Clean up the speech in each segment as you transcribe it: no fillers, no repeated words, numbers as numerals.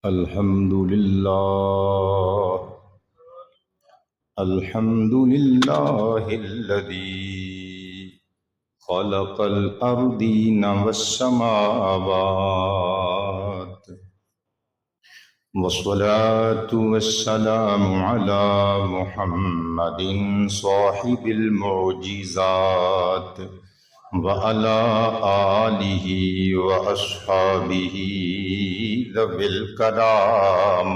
الحمد لله الحمد لله الذي خلق الأرضين والسماوات والصلاة والسلام على محمد صاحب المعجزات وعلى آله وأصحابه ذوي الكرامات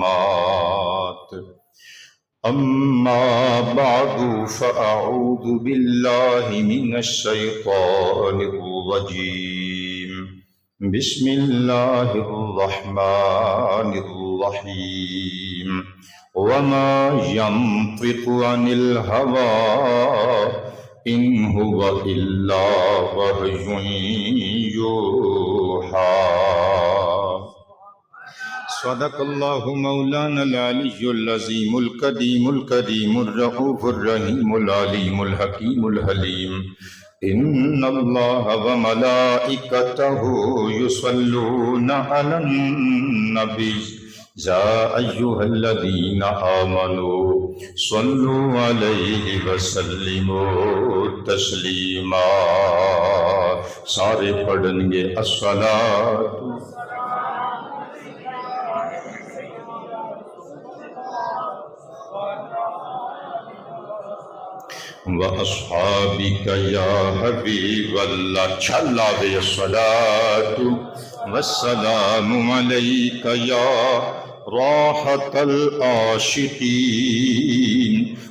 أما بعد فأعوذ بالله من الشيطان الرجيم بسم الله الرحمن الرحيم وما ينطق عن الهوى إن هو إلا وحي يوحى صدق الله مولانا العلي العظيم القديم الكريم الرؤوف الرحيم العليم الحكيم الحليم إن الله وملائكته يصلون على النبي يا أيها الذين آمنوا صلوا عليه وسلموا تسليما سارے پڑھیں گے الصلاۃ وَأَصْحَابِكَ يَا حَبِيبَ اللَّهِ چھلاوے الصلاة والسلام علیک یا راحة العاشقین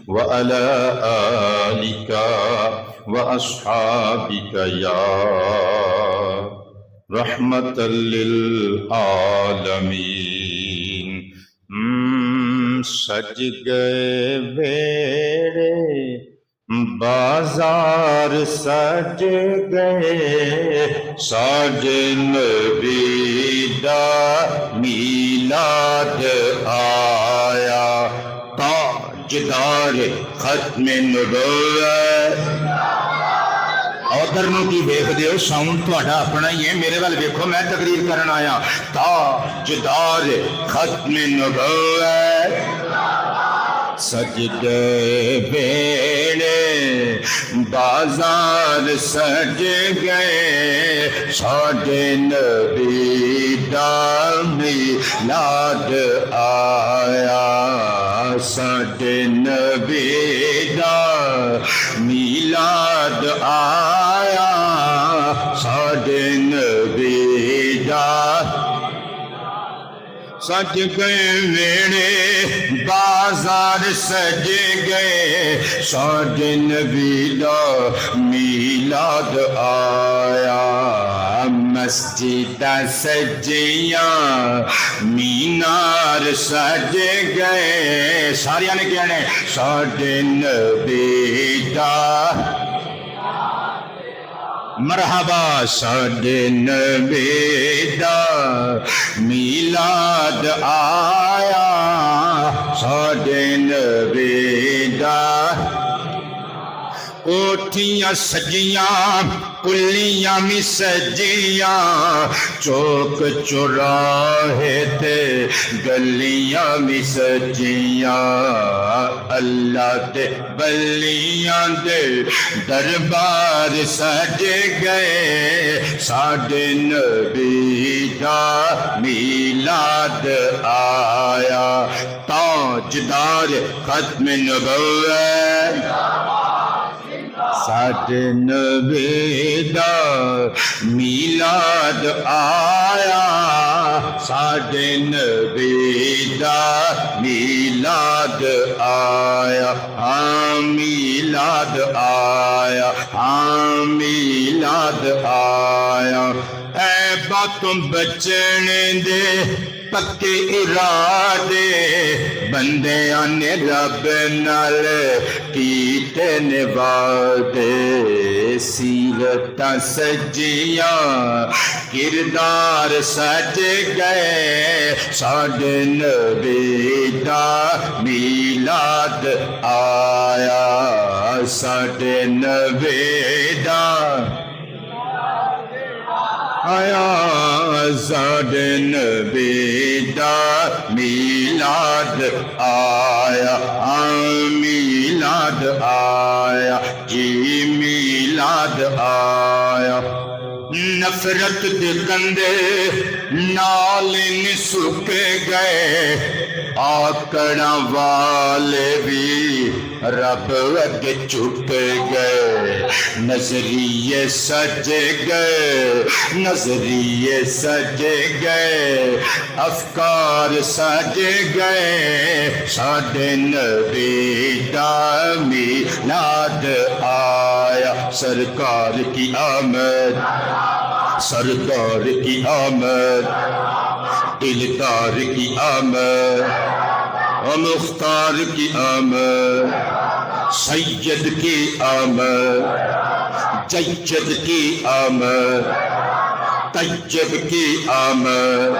وعلى آلك وأصحابك يا رحمة للعالمین سج گئے بیڑے بازار سج گئے ساجے نبی دا میلاد آیا تاجدار ختم نبوت ادھر نو کی ویکھ دیو ساؤنڈ تہاڈا اپنا ہی ہے میرے ول ویکھو میں تقریر کرن آیا تاجدار ختم نبوت سجدے بیڑے بازار سج گئے ساڈے نبی دا میلاد آیا ساڈے نبی دا میلاد آیا ساڈے نبی دا سج گئے ویڑے بازار سج گئے ساڈے نبی دا میلاد آیا مسجد سجیاں مینار سج گئے سارے نے کہنے ساڈے نبی دا مرحبا ساڈے نبی دا میلاد آیا ساڈے نبی دا کوٹھیاں سجیاں کلیاں بھی سجیاں چوک چوراہے تے گلیاں بھی سجیاں اللہ دے بلیاں دے دربار سج گئے ساڈے نبی دا میلاد آیا تاجدار ختم نبوت ساڈے نبی دا میلاد آیا ساڈے نبی دا میلاد آیا ہاں میلاد آیا ہاں میلاد آیا اے باتوں بچنے دے پکے ارادے بندیاں نے رب نال کیتے نے وعدے سیرتاں سجیاں کردار سج گئے ساڈے نبی دا میلاد آیا ساڈے نبی دا آیا ساڈے نبی دا میلاد آیا میلاد آیا جی میلاد آیا نفرت دے کندے نال نسک گئے آکڑاں والے بھی رب اگے چھپ گئے نظریے سج گئے نظریے سج گئے افکار سج گئے ساڈے نبی دا میلاد آیا سرکار کی آمد سردار کی آمد دلدار کی آمد مختار کی آمد سید کی آمد جید کی آمد طیب کی آمد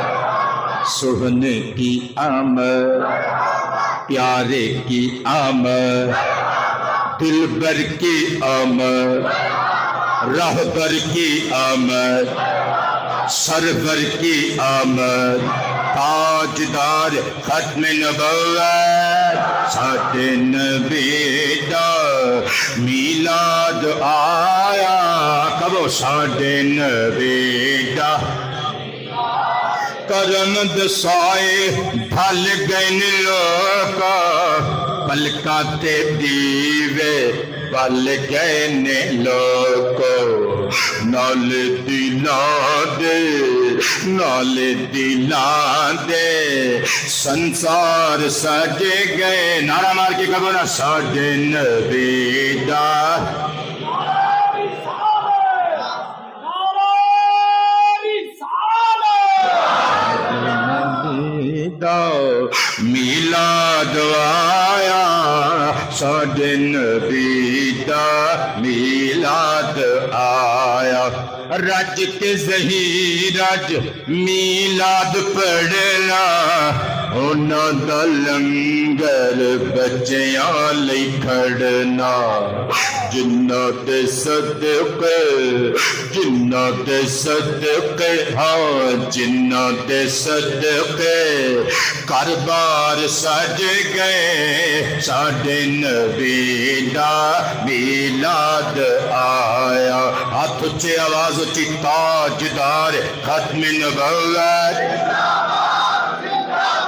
سہنے کی آمد پیارے کی آمد دلبر کی آمد راہبر کی آمد سرور کی آمد تاجدار ختم نبوت ساڈے نبی دا میلاد آیا کبو ساڈے نبی دا کرم دسائے ڈھل گئے لوکا پلکاں تے دیوے پل گئے نے لوکو نال دلاں دے سنسار سج گئے نعرہ مار کے کہو نا ساڈے نبی دا میلاد آیا ساڈے نبی دا میلاد آیا رج کے ظہیر رج میلاد پڑھنا انہاں دا لنگر بچیاں لئی کھڑنا جنہ دے صدقے ہاں جنہ دے صدقے کاربار سج گئے ساڈے نبی دا میلاد آیا ہاتھ اچھے آواز اچھی تاجدار ختم نبوت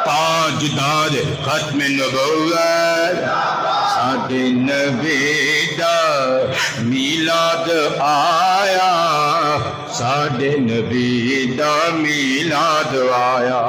تاجدار ختم نبوت ساڈے نبی دا میلاد آیا ساڈے نبی دا میلاد آیا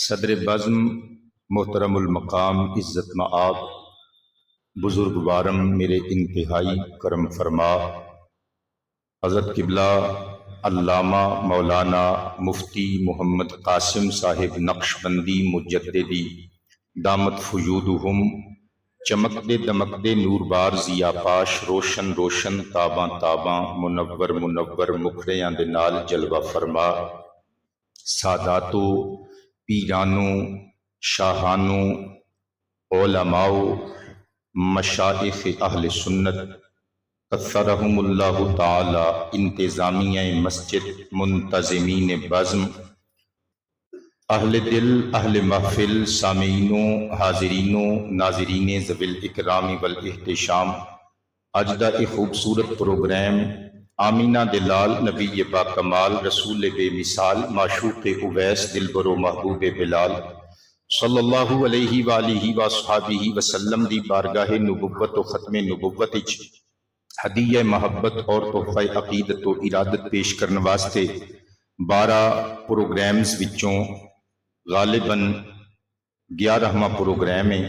صدر بزم محترم المقام عزت مآب بزرگوارم میرے انتہائی کرم فرما حضرت قبلہ علامہ مولانا مفتی محمد قاسم صاحب نقشبندی مجددی دامت فیودہم چمکدے دمکدے نوربار ضیا پاش روشن روشن تاباں تاباں منور مکھڑیاں دے نال جلوہ فرما ساداتو پیرانو شاہانو علماء مشائخ اہل سنت کثرہم اللہ تعالی انتظامیہ مسجد منتظمین بزم اہل دل اہل محفل سامعینوں حاضرینوں ناظرین ذوی الاکرام والاحتشام اج دا ایک خوبصورت پروگرام آمینہ دلال نبی با کمال رسول بے مثال معشوق اویس دلبر و محبوب بلال صلی اللہ علیہ وآلہ وصحابہ وسلم دی بارگاہ نبوت و ختم نبوت اچ ہدیہ محبت اور تحفہ عقیدت و ارادت پیش کرنے واسطے 12 پروگرامز وچوں غالباً 11واں پروگرام ہے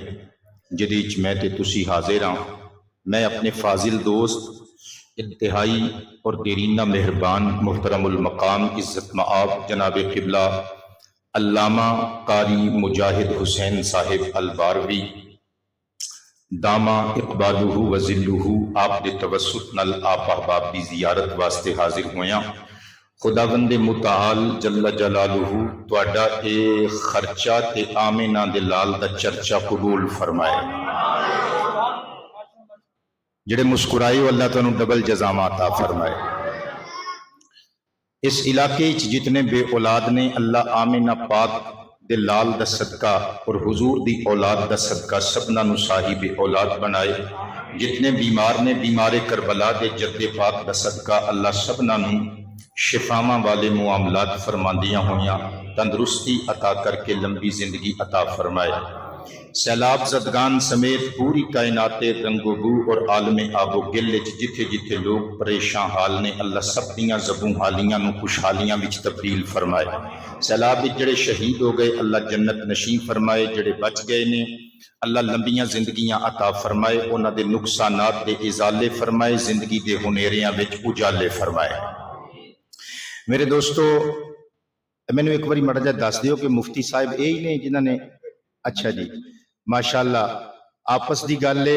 جدی وچ میں تے تسی حاضر ہاں میں اپنے فاضل دوست انتہائی اور دیرینہ مہربان محترم المقام عزت مآب جناب قبلہ علامہ قاری مجاہد حسین صاحب الباروی داما اقبالہ و ذلہ آپ دے توسط نال آپ احباب دی زیارت واسطے حاضر ہویاں۔ خداوند متعال جل جلالہ تواڈا اے خرچہ تے آمینہ دے لال دا چرچا قبول فرمائے۔ جڑے مسکرائے ہو اللہ تعالیٰ ڈبل جزامہ عطا فرمائے۔ اس علاقے جتنے بے اولاد نے اللہ آمینہ پاک دے لال دا صدقہ اور حضور دی اولاد دا صدقہ سبنا نو صاحب اولاد بنائے۔ جتنے بیمار نے بیمار کربلا دے جد پاک دا صدقہ اللہ سبنا نو شفاواں والے معاملات فرماندیاں ہویاں تندرستی عطا کر کے لمبی زندگی عطا فرمائے۔ سیلاب زدگان سمیت پوری کائنات رنگ و بو اور عالم آب و گل جتھے جتھے لوگ پریشان حال نے اللہ سب دیاں زبوں حالیاں نو خوشحالیاں وچ تبدیل فرمائے۔ سیلاب وچ جڑے شہید ہو گئے اللہ جنت نشین فرمائے، جڑے بچ گئے نے اللہ لمبیاں زندگیاں عطا فرمائے، انہاں دے نقصانات دے ازالے فرمائے، زندگی دے ہنیریاں وچ اجالے فرمائے۔ میرے دوستو مینوں ایک باری مڑا جا دس دیو کہ مفتی صاحب یہی نے جنہاں نے اچھا جی ماشاءاللہ آپس دی گل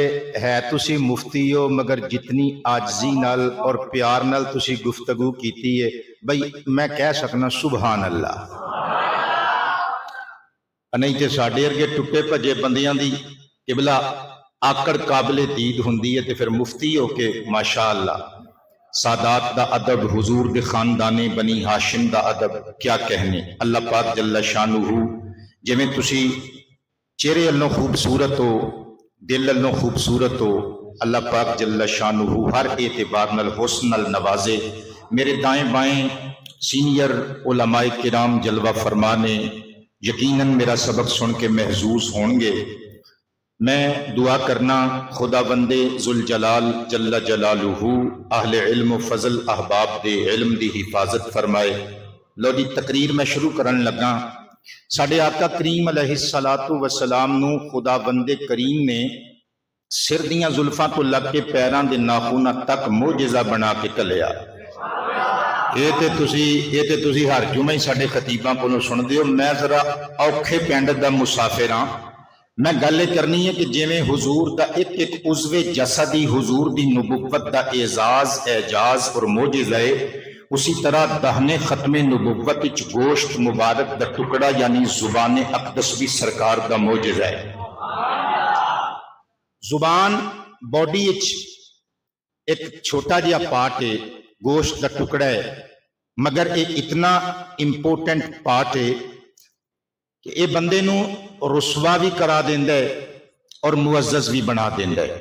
ہے تسی مفتی ہو مگر جتنی آجزی نال اور پیار نال تسی گفتگو کیتی ہے بھئی میں کہہ سکنا سبحان اللہ، نہیں تے ساڈے ارگے ٹٹے بھجے بندیاں دی قبلہ آکڑ قابل دید ہوندی ہے تے پھر مفتی ہو کے ماشاءاللہ سادات دا ادب حضور دے خاندان بنی ہاشم دا ادب کیا کہنے۔ اللہ پاک جل شانہ جویں تسی چہرے اللہ خوبصورت ہو دل اللہ خوبصورت ہو، اللہ پاک جل شانہ ہر اعتبار نال حسن نال نوازے۔ میرے دائیں بائیں سینئر علماء کرام جلوہ فرمانے یقیناً میرا سبق سن کے محظوظ ہوں گے۔ میں دعا کرنا خداوند ذوالجلال جل جلالہ اہل علم و فضل احباب دے علم دی حفاظت فرمائے۔ لو جی تقریر میں شروع کرن لگا۔ ساڈے آقا کریم علیہ السلام نو خداوند کریم نے سر دیاں زلفاں تو لگ کے پیراں دے ناخناں تک معجزہ بنا کے کلیا۔ یہ تے تسی ہر جمعہ ساڈے خطیباں کولوں سن دیو۔ میں ذرا اوکھے پنڈ دا مسافر ہاں، میں گل کرنی ہے کہ جویں حضور دا ایک ایک عضو جسدی حضور دی نبوت دا اعزاز اعجاز اور معجزہ ہے، اسی طرح دہنے ختم نبوت وچ گوشت مبارک دا ٹکڑا یعنی زبان اقدس بھی سرکار دا معجزہ ہے۔ زبان باڈی وچ ایک چھوٹا جہا پارٹ ہے، گوشت دا ٹکڑا ہے، مگر یہ اتنا امپورٹنٹ پارٹ ہے کہ یہ بندے نو رسوا بھی کرا دیندا ہے اور معزز بھی بنا دیندا ہے۔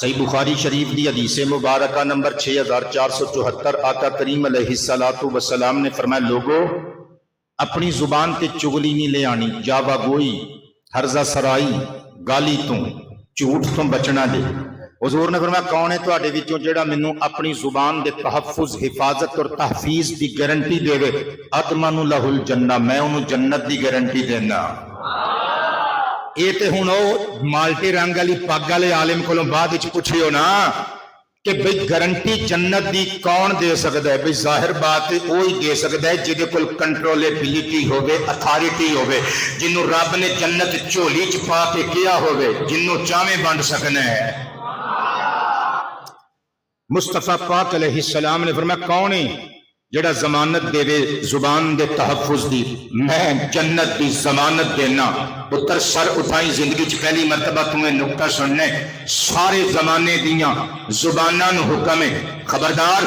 صحیح بخاری شریف دی حدیث مبارکہ نمبر 6474 آقا کریم علیہ السلام نے فرمایا لوگو اپنی زبان تے چغلی نہیں لے آنی، جاوا گوئی، ہرزہ سرائی، گالی تو جھوٹ تو بچنا دے۔ حضور نے فرمایا کون ہے تواڈے وچوں جیڑا مینوں اپنی زبان دے تحفظ حفاظت اور تحفیظ دی گارنٹی دے وے، اطمن لہ الجنہ، میں انہوں جنت دی گارنٹی دینا۔ یہ تے ہن او مالٹے رنگ والی پگ والے عالم کولوں بعد وچ پوچھیو نا کہ بھئی گارنٹی جنت دی کون دے سکدا ہے؟ بھئی ظاہر بات وہی دے سکدا ہے جہدے کول کنٹرولیبلٹی ہوے، اتھارٹی ہوے، جنوں رب نے جنت جھولی چ پا کے کیا ہوے، جنوں چاہویں بنڈ سکنا ہے۔ مصطفیٰ پاک علیہ السلام نے فرمایا کون ہے جڑا ضمانت دے وے زبان دے تحفظ دی؟ میں جنت دی ضمانت دینا۔ پتر سر اٹھائی زندگی چ پہلی مرتبہ تمہیں نکتہ سننے، سارے زمانے دیاں زباناں نو حکم ہے خبردار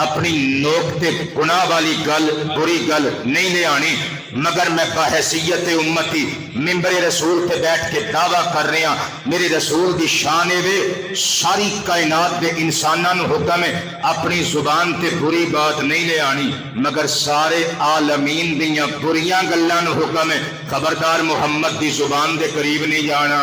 اپنی نوک تے گناہ والی گل بری گل نہیں لے آنی، مگر میں بحیثیت امتی ممبر رسول پہ بیٹھ کے دعویٰ کر رہے ہیں میرے رسول دی شان وے ساری کائنات دے انساناں نو حکم ہے اپنی زبان تے بری بات نہیں لے آنی، مگر سارے عالمین دیاں بریاں گلاں نو حکم ہے خبردار محمد دی زبان دے قریب نہیں جانا۔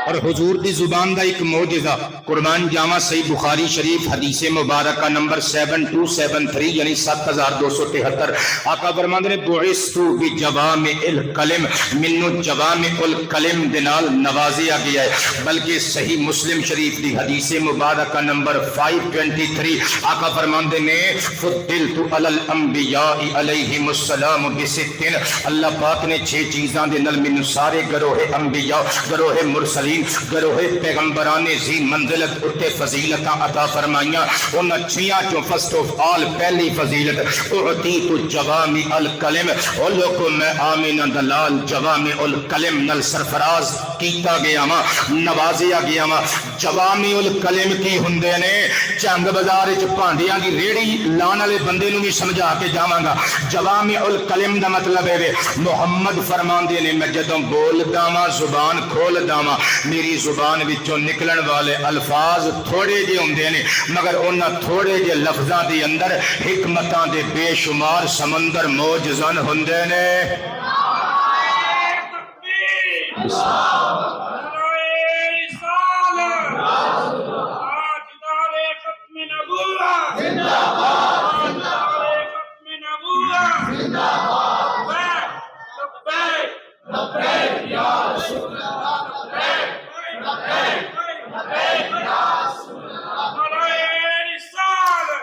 اور حضور دی زبان دا ایک معجزہ قربان جاواں صحیح بخاری شریف حدیث مبارکہ نمبر 7273 یعنی 7273 آقا فرماندے نے بعثت بجوامع الکلم منو جوامع الکلم دے نال نوازیا گیا ہے بلکہ صحیح مسلم شریف دی حدیث مبارکہ نمبر 523 آقا فرماندے نے فضلت علی الانبیاء علیہم السلام بستن اللہ پاک نے 6 چیزاں دے نال مینوں سارے گروہ انبیاء گروہ مرسلین گروہ پیغمبران ذی منزلت اتے فضیلتاں عطا فرمائیاں ان 6 چوں فرسٹ آف آل پہلی فضیلت اعطیت جوامع الکلم او لوگوں میں آمینہ دلال جوامع الکلم نل سرفراز کیتا گیا ماں نوازیا گیا ماں جوامع الکلم کی ہوندے نے چنگ بازار وچ بھانڈیاں دی ریڑھی لان والے بندے نوں بھی سمجھا کے جاواں گا جوامع الکلم دا مطلب ہے محمد فرماندے نے میں جدوں بولدا واں زبان کھولدا واں میری زبان وچوں نکلن والے الفاظ تھوڑے جے ہوندے نے مگر انہاں تھوڑے جے لفظاں دے اندر حکمتاں دے بے شمار سمندر موجزن ہوندے نے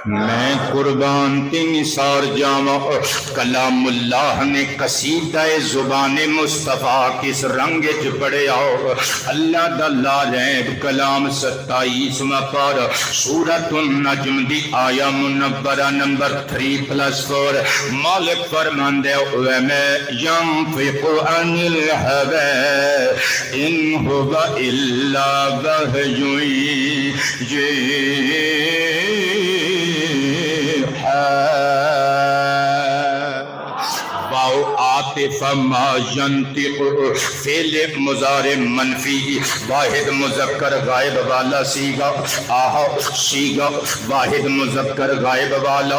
میں قربان تین سار جاواں کلام اللہ نے قصیدہ زبان مصطفیٰ کس رنگ چ پڑھیا اللہ دا لاریب کلام 27واں پارہ سورۃ النجم دی آیا منورہ نمبر 3+4 مالک فرماندے وما ينطق عن الهوى ان هو الا وحی واو عاطف ما ينطق فعل مضارع منفی واحد مذکر غائب والا سیگا سیگا واحد مذکر غائب والا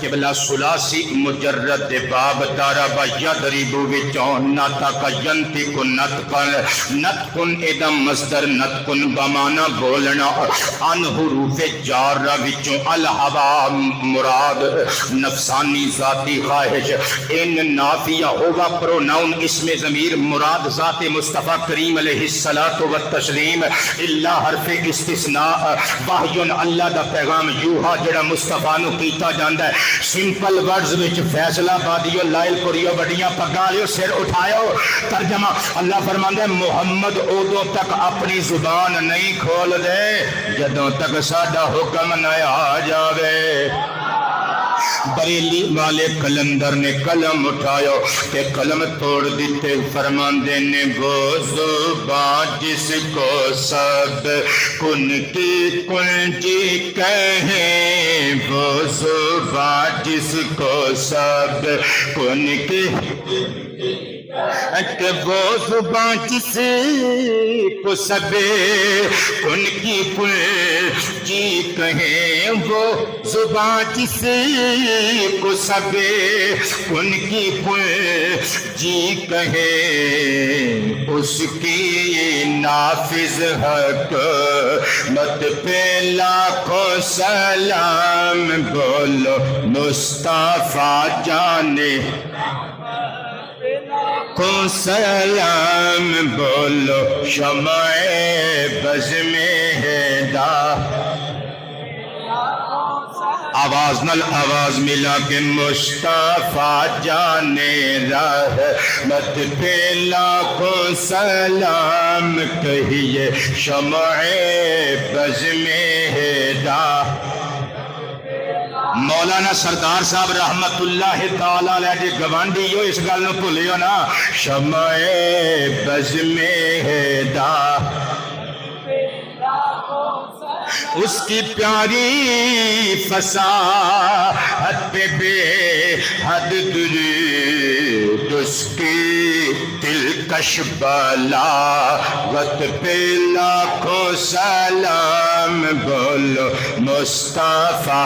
قبلہ ثلاثی مجرد باب ضرب یضرب وچوں نطق ینطق نطقن نطقن ادم مصدر نطقن بمانا بولنا ان حروف جار وچوں الہوا مراد نفسانی ذاتی خواہش ان نافیہ ہوگا پروناؤن اسم ضمیر مراد ذات مصطفیٰ کریم علیہ الصلاۃ والتسلیم الا حرف استثناء وحی اللہ دا پیغام یوہا جڑا مصطفیٰ نو کیتا جاندا ہے سمپل ورڈز وچ فیصلہ بادیو لائل پوریو بڑیاں پگاں لیو سر اٹھایو ترجمہ اللہ فرماندا ہے محمد اودوں تک اپنی زبان نہیں کھول دے جدوں تک ساڈا حکم نہ آ جاوے بریلی والے کلندر نے قلم اٹھایا کہ قلم توڑ دیتے فرماندے نے وہ زبان جس کو سب کن کی کنجی کہیں وہ زبان جس کو سب کن کی کہ وہ زبان جس کو سب کن کی کنجی کہیں وہ زبان جس کو سب کن کی کنجی کہیں اس کی نافذ حق مت پہ لاکھوں سلام بولو مصطفیٰ جانے کو سلام بولو شمع بز میں ہے آواز نل آواز ملا کے مصطفیٰ جانے رحمت پہ لاکھوں سلام کہیے شمع بز میں ہے مولانا سردار صاحب رحمت اللہ تعالیٰ علیہ جی گوانڈی ہو اس گل نو بھولیو نا شمع بز میں ہے اس کی پیاری فصاحت پہ بے حد درود اس کی دلکش بلاغت پہ لاکھوں سلام بولو مصطفیٰ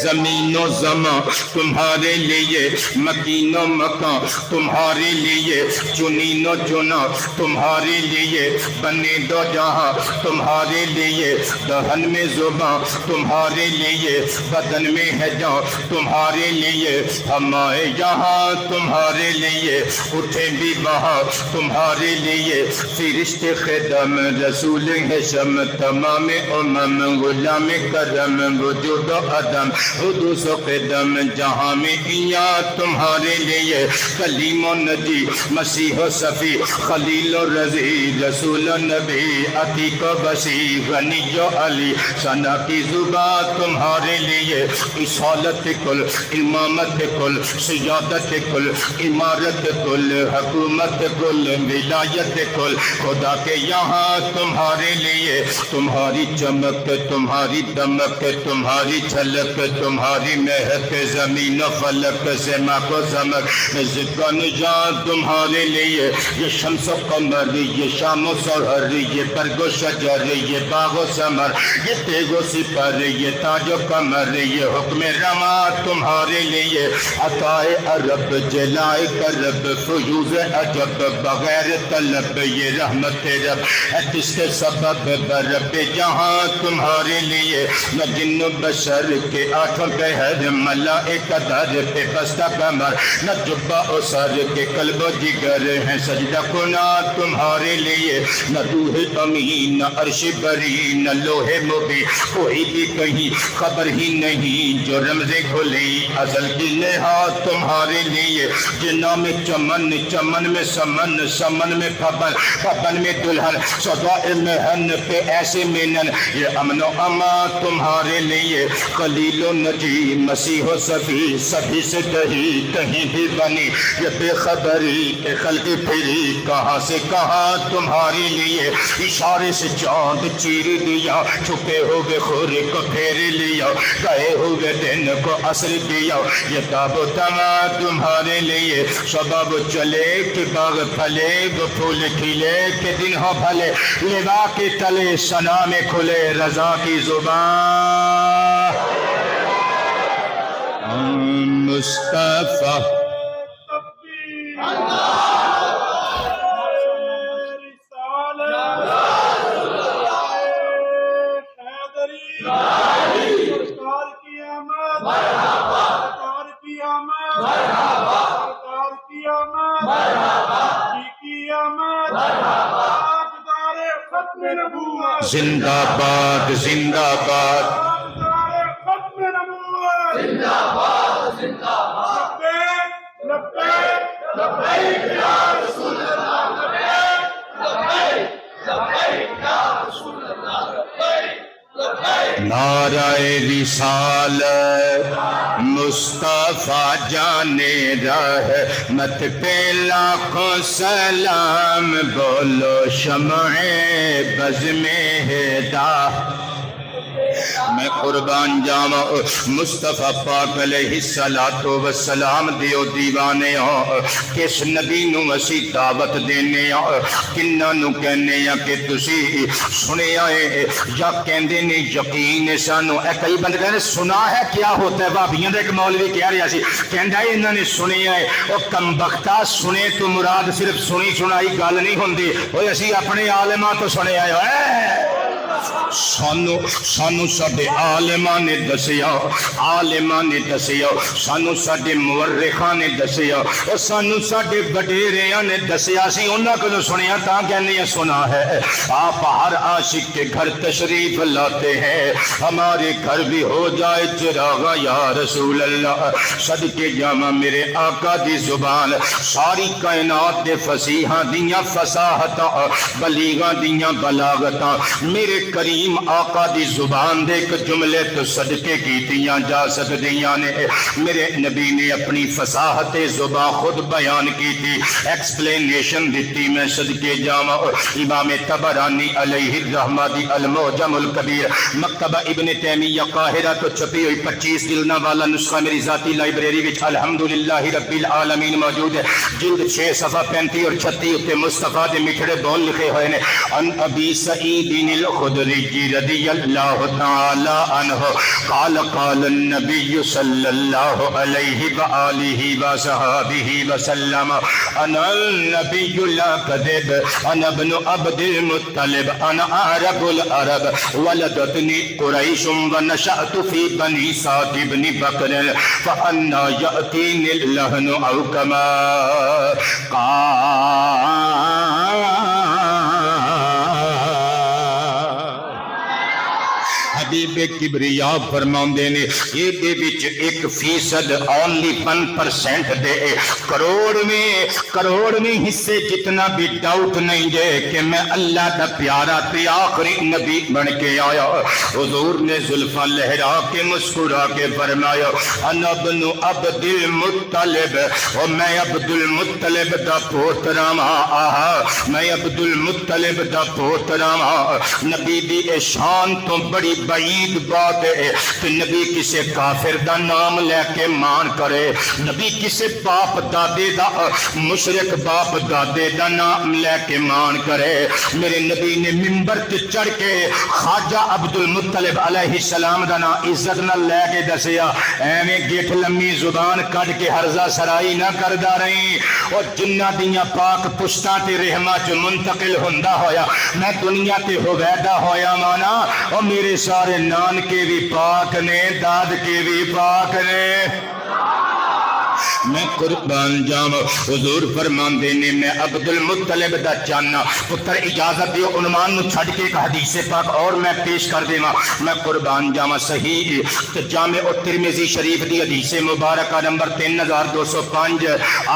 زمین و زمان تمہارے لیے، مکین و مکان تمہارے لیے، چنین و چنا تمہارے لیے، بنے دو جہاں تمہارے لیے، دہن میں زباں تمہارے لیے، بدن میں ہے جان تمہارے لیے، ہمارے یہاں تمہارے لیے، اٹھے بھی وہاں تمہارے لیے، فرشتے خدم رسول حشم تمام امم غلام کرم وجود و عدم حدوث و قدم جہاں میں ایاں تمہارے لیے، کلیم و نجی مسیح و صفی خلیل و رضی رسول و نبی عتیق و بسی غنی و علی ثنا کی زبان تمہارے لیے، اصالت کل امامت کل سیادت کل عمارت کل حکومت کل ولایت کل خدا کے یہاں تمہارے لیے، تمہاری چمک تمہاری دمک تمہاری جھلک تمہاری مہک زمین و فلک سماک و زمک ذکر نجات تمہارے لیے، یہ شمس و قمر یہ شام و سحر یہ برگ و شجر یہ باغ و ثمر یہ تیغ و سپر یہ تاج و کمر یہ حکم رواں تمہارے لیے، عطائے عرب جلائے کرب فیوز عجب بغیر طلب یہ رحمت رب ہے جس کے سبب برب جہاں تمہارے لیے، نہ جن و بشر کے آٹھوں پہر ملائکہ در پہ بستہ کمر، نہ جبہ و سر کے قلب و جگر ہیں سجدہ کنا تمہارے لیے، نہ روح امین نہ عرش بری نہ لوح مبین کوئی بھی کہیں خبر ہی نہیں، جو رمزیں کھلی ازل کی نہاد تمہارے لیے، جنہ میں چمن چمن میں سمن سمن میں پھبن پھبن میں دلہن سودائے مہن پہ ایسے مینن، یہ امن و امان تمہارے لیے، خلیل و نجی مسیح و صفی سبھی سے کہیں بھی بنی، یہ بے خبری کہ خلق پھری کہاں سے کہاں تمہارے لیے، اشارے سے چاند چیر دیا، چھپے ہوئے خورے کو پھیر لیا، گئے ہوئے دن کو عصر کیا، یہ تاب و تما تمہارے لیے، شباب چلے کہ باغ پھلے وہ پھول کھلے کہ دن ہو بھلے، لوا کے تلے ثنا میں کھلے رضا کی زبان مصطفیٰ زندہ باد زندہ باد نعرہ رسالت مصطفیٰ جانے رحمت پہ لاکھوں سلام، بولو شمع بز میں ہدایت میں قربان جاواں مصطفیٰ پاک علیہ السلام دیو دیوانے کس نبی نو اسی دعوت دینے کناں نو کہنے کہ تسی سنیا ہے یا کہندے نے یقین سانو، اے کئی بندے کہنے سنا ہے کیا ہوتا ہے، بھابیاں دے ایک مولوی کہہ رہا سی کہندا ہے انہاں نے سنیا ہے، او کم بختہ سنے تو مراد صرف سنی سنائی گل نہیں ہوندی، اوے اسی اپنے عالماں تو سنیا ہے، سانو ساڈے عالماں نے دسیا، عالماں نے دسیا، سانو ساڈے مورخاں نے دسیا، اور سانو ساڈے وڈیریاں نے دسیا، سی انہاں کولوں سنیا تاں کہنے سنا ہے۔ آپ ہر عاشق کے گھر تشریف لاتے ہیں، ہمارے گھر بھی ہو جائے چراغا یا رسول اللہ، صدقے جاواں میرے آقا دی زبان ساری کائنات دے فصیحاں دیاں فصاحتاں بلیغاں دیاں بلاغتاں میرے کریم آقا دی زبان دے ایک جملے تو صدقے کیتیاں جا سکدیاں نے، میرے نبی نے اپنی فصاحت زبان خود بیان کی تھی، ایکسپلینیشن دیتی، میں صدقے جاواں امام طبرانی علیہ الرحمہ دی المعجم الکبیر مکتبہ ابن تیمیہ قاہرہ تو چھپی ہوئی 25 جلداں والا نسخہ میری ذاتی لائبریری وچ الحمدللہ رب العالمین موجود ہے، جلد 6 صفحہ 35 اور 36 اتنے مصطفیٰ دے مٹھڑے بول لکھے ہوئے نے، ان ابی سعید الخدری الخدری رضی اللہ تعالی عنہ قال قال النبی صلی اللہ علیہ وآلہ وصحبہ وسلم انا النبی لا کذب انا ابن عبد المطلب انا اعرب العرب ولدتنی قریش ونشأت فی بنی سعد بن بکر فانا یأتینی اللحن او کما حبیب کبریا فرماندے نے یہ دے وچ 1% اونلی 1% دے کروڑ میں حصے جتنا بھی ڈاؤٹ نہیں دے کہ میں اللہ دا پیارا تے آخری نبی بن کے آیا. حضور نے زلفاں لہرا کے مسکرا کے فرمایا انا ابن عبد المطلب اور میں عبد المطلب دا پوترا ہاں میں عبد المطلب دا پوترا ہاں. نبی دی شان تو بڑی بعید بات ہے کہ نبی کسے کافر دا نام لے کے مان کرے. نبی کسے باپ دادے دا مشرک باپ دادے دا نام لے کے مان کرے. میرے نبی نے منبر تے چڑھ کے خواجہ عبد المطلب علیہ السلام دا نام عزت نہ لے کے دسیا ایویں گیٹ لمبی زبان کٹ کے ہرزہ سرائی نہ کردا رہی. اور جنہ دیاں پاک پشتاں تے رحمہ چ منتقل ہوندا ہویا میں دنیا تے ہویدا ہویا مانا اور میرے سارے نانکے بھی پاک نے داد کے بھی پاک نے. میں قربان جاواں حضور فرماندے نے میں عبد المطلب دا چانا پتر اجازت دیو عنوان نو چھڈ کے ایک حدیث پاک اور میں پیش کر دیواں. میں قربان جاواں صحیح جامع الترمذی شریف دی حدیث مبارکہ نمبر 3205.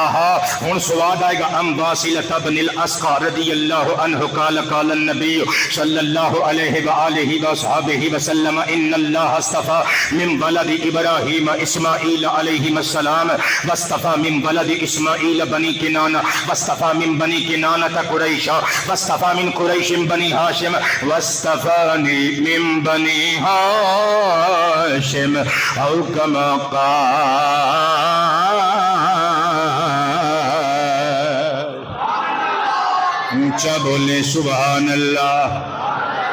آہا ہن سواد آئے گا ام واصلۃ بن الاسقع رضی اللہ عنہ قال قال النبی صلی اللہ علیہ وآلہ وصحبہ وسلم ان اللہ اصطفى من ولد ابراہیم اسماعیل علیہ السلام واصطفى من ولد اسماعیل بنی کنانہ واصطفى من بنی کنانہ قریشا واصطفى من قریش بنی ہاشم واصطفانی من بنی ہاشم او کما قال. اونچا بولے سبحان اللہ.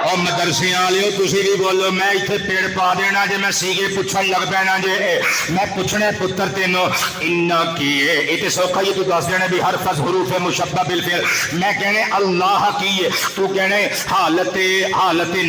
اور مدرسے والے تسی بھی بولو میں ایتھے پیڑ پا دینا جے میں سیگے پوچھن لگ پینا جے میں پوچھنے پتر تینوں انا کیے یہ تے سوکھا یہ تو دس دینے بھی حرف حروف مشبہ بالفعل میں کہنے اللہ کیے تو کہنے حالت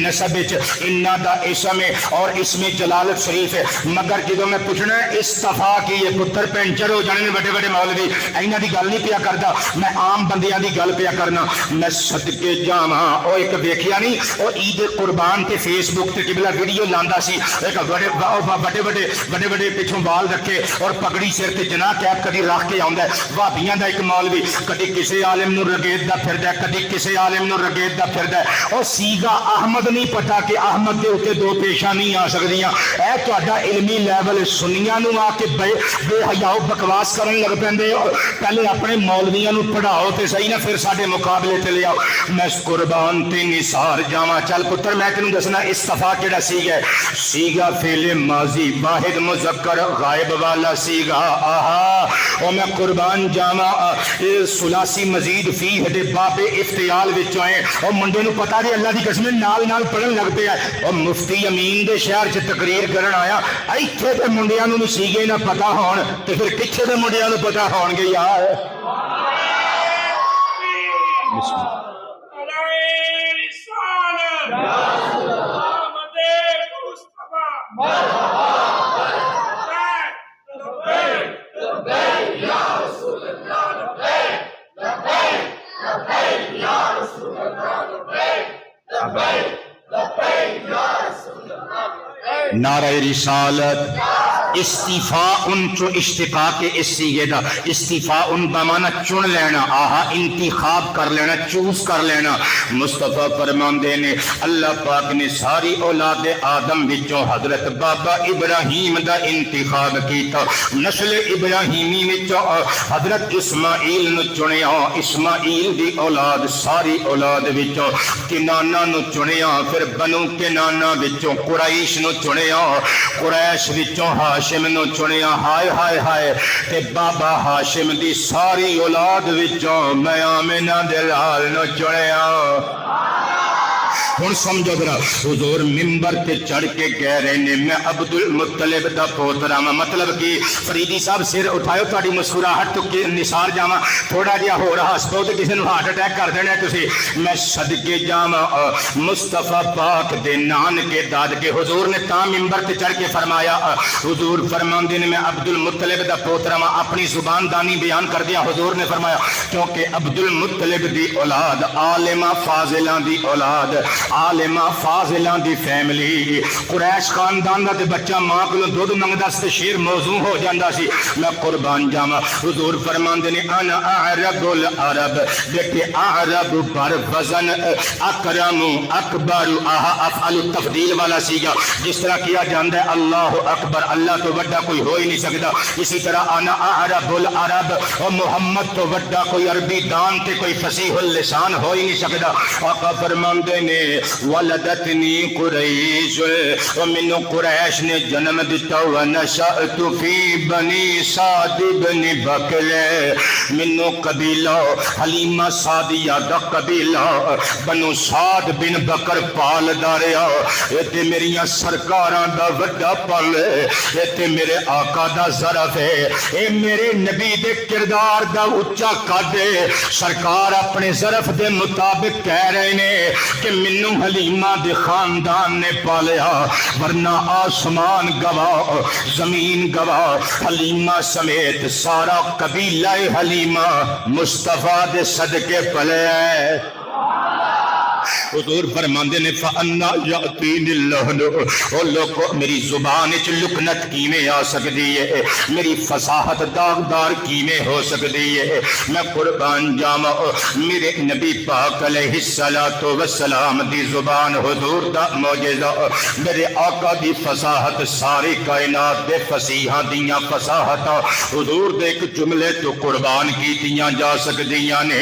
نسب وچ انا دا اسم اور اسم جلالت شریف ہے مگر جدوں میں پوچھنا استفا کیے پتر پینچر ہو جانے بڑے بڑے مولوی انہاں دی گل نہیں پیا کردا میں عام بندیاں دی گل پیا کرنا. میں صدقے جاواں او ایک ویکھیا نہیں عید قربان تے فیس بک تے قبلہ ویڈیو لاندا سی ایک بڑے بڑے پچھوں بال رکھے اور پگڑی سر تے جناح کیپ کدی رکھ کے آندا ہے. وہابیاں دا ایک مولوی کدی کسے عالم نو رگیت دا پھردا ہے کدی کسے عالم نو رگیت دا پھردا ہے. اور سیگا احمد نہیں پتا کہ احمد دے اوتے دو پیشاں نہیں آ سکدیاں. اے تہاڈا علمی لیول سنیاں نو آ کے بے حیاؤ بکواس کرن لگ پیندے ہو. پہلے اپنے مولویاں نو پڑھاؤ تے صحیح نہ پھر ساڈے مقابلے تے لے آؤ. میں قربان تے نثار جاواں چل پتر میں تینوں دسنا استفا کیڑا سیگا فعل ماضی واحد مذکر غائب والا سیگا. آہا اور میں قربان جاواں ثلاثی مزید فی دے باب افتعال وچوں ہیں اور منڈے نو پتہ دے اللہ دی قسم نال پڑھن لگ پیا اور مفتی امین دے شہر چ تقریر کرن آیا. ایتھے تے منڈیاں نو سیگے نہ پتہ ہون تے پھر کتھے دے منڈیاں نو پتہ ہون گے یار. بسم اللہ. نعرہ رسالت استفاء چو اشتقاق اس سیگے دا استفاء بمانا چن لینا آہا انتخاب کر لینا چوز کر لینا. مصطفیٰ فرماندے نے اللہ پاک نے ساری اولاد آدم وچوں حضرت بابا ابراہیم دا انتخاب کیتا. نسل ابراہیمی وچوں حضرت اسماعیل نو چنیا. اسماعیل دی اولاد ساری اولاد وچوں کنانہ نو چنیا. پھر بنو کنانہ وچوں قریش نو چنیا. قریش وچوں ہاشم نو چنیا. ہائے ہائے ہائے تے بابا ہاشم دی ساری اولاد وچوں میں آمنہ دے لال نو چنیا. ہن سمجھو ذرا حضور ممبر تے چڑھ کے کہہ رہے نے میں عبد المطلب دا پوترا ہاں مطلب کہ فریدی صاحب سر اٹھاؤ تہاڈی مسکراہٹ تو نثار جاواں تھوڑا جہا ہو رہا ہس پو تے کسی نوں ہارٹ اٹیک کر دینا تسی میں صدقے جاواں مصطفیٰ پاک دے نان کے داد کے حضور نے تاں ممبر تے چڑھ کے فرمایا حضور فرماندے نے میں عبد المطلب دا پوترا ہاں اپنی زبان دانی بیان کر دیا حضور نے فرمایا کیونکہ عبد المطلب دی اولاد عالمہ فاضلاں دی اولاد عالمہ فاضلاں دی فیملی قریش خاندان دا تے بچہ ماں کولوں دودھ منگدا سی تے شیر موضوع ہو جاندا سی میں قربان جاواں حضور فرماندے نے انا اعرب العرب دیکھے اعرب بر وزن اکرم اکبر افعل التفضیل والا سیگا جس طرح کیا جاندا ہے اللہ اکبر اللہ تو بڑا کوئی ہو ہی نہیں سکتا اسی طرح انا اعرب العرب اور محمد تو بڑا کوئی عربی دان تے کوئی فصیح اللسان ہو ہی نہیں سکتا آقا فرماندے نے ولدتنی قریش اور منو قریش نے جنم دیتا ونشأت فی بنی سعد بن بکر منو قبیلہ حلیمہ سعدیہ دا قبیلہ بنو سعد بن بکر پال داریا اے تے میریاں سرکاراں دا وڈا پل اے تے میرے آقا دا ظرف ہے اے میرے نبی دے کردار دا اچا قد سرکار اپنے ظرف دے مطابق کہہ رہے نے کہ منو حلیمہ دے خاندان نے پالیا ورنہ آسمان گواہ زمین گواہ حلیمہ سمیت سارا قبیلہ حلیمہ مصطفیٰ دے صدقے پلے ہے حضور فرماندے نے فَأَنَّا يَأْتِينِ اللَّهُ او لوگو میری زبان وچ لکنت کیویں آ سکدی ہے میری فصاحت داغدار کیویں ہو سکدی ہے میں قربان جاواں میرے نبی پاک علیہ الصلوۃ والسلام دی زبان حضور دا معجزہ میرے آقا دی فصاحت ساری کائنات دے فصیحاں دیاں فصاحتاں حضور دے ایک جملے تو قربان کیتیاں جا سکدیاں نے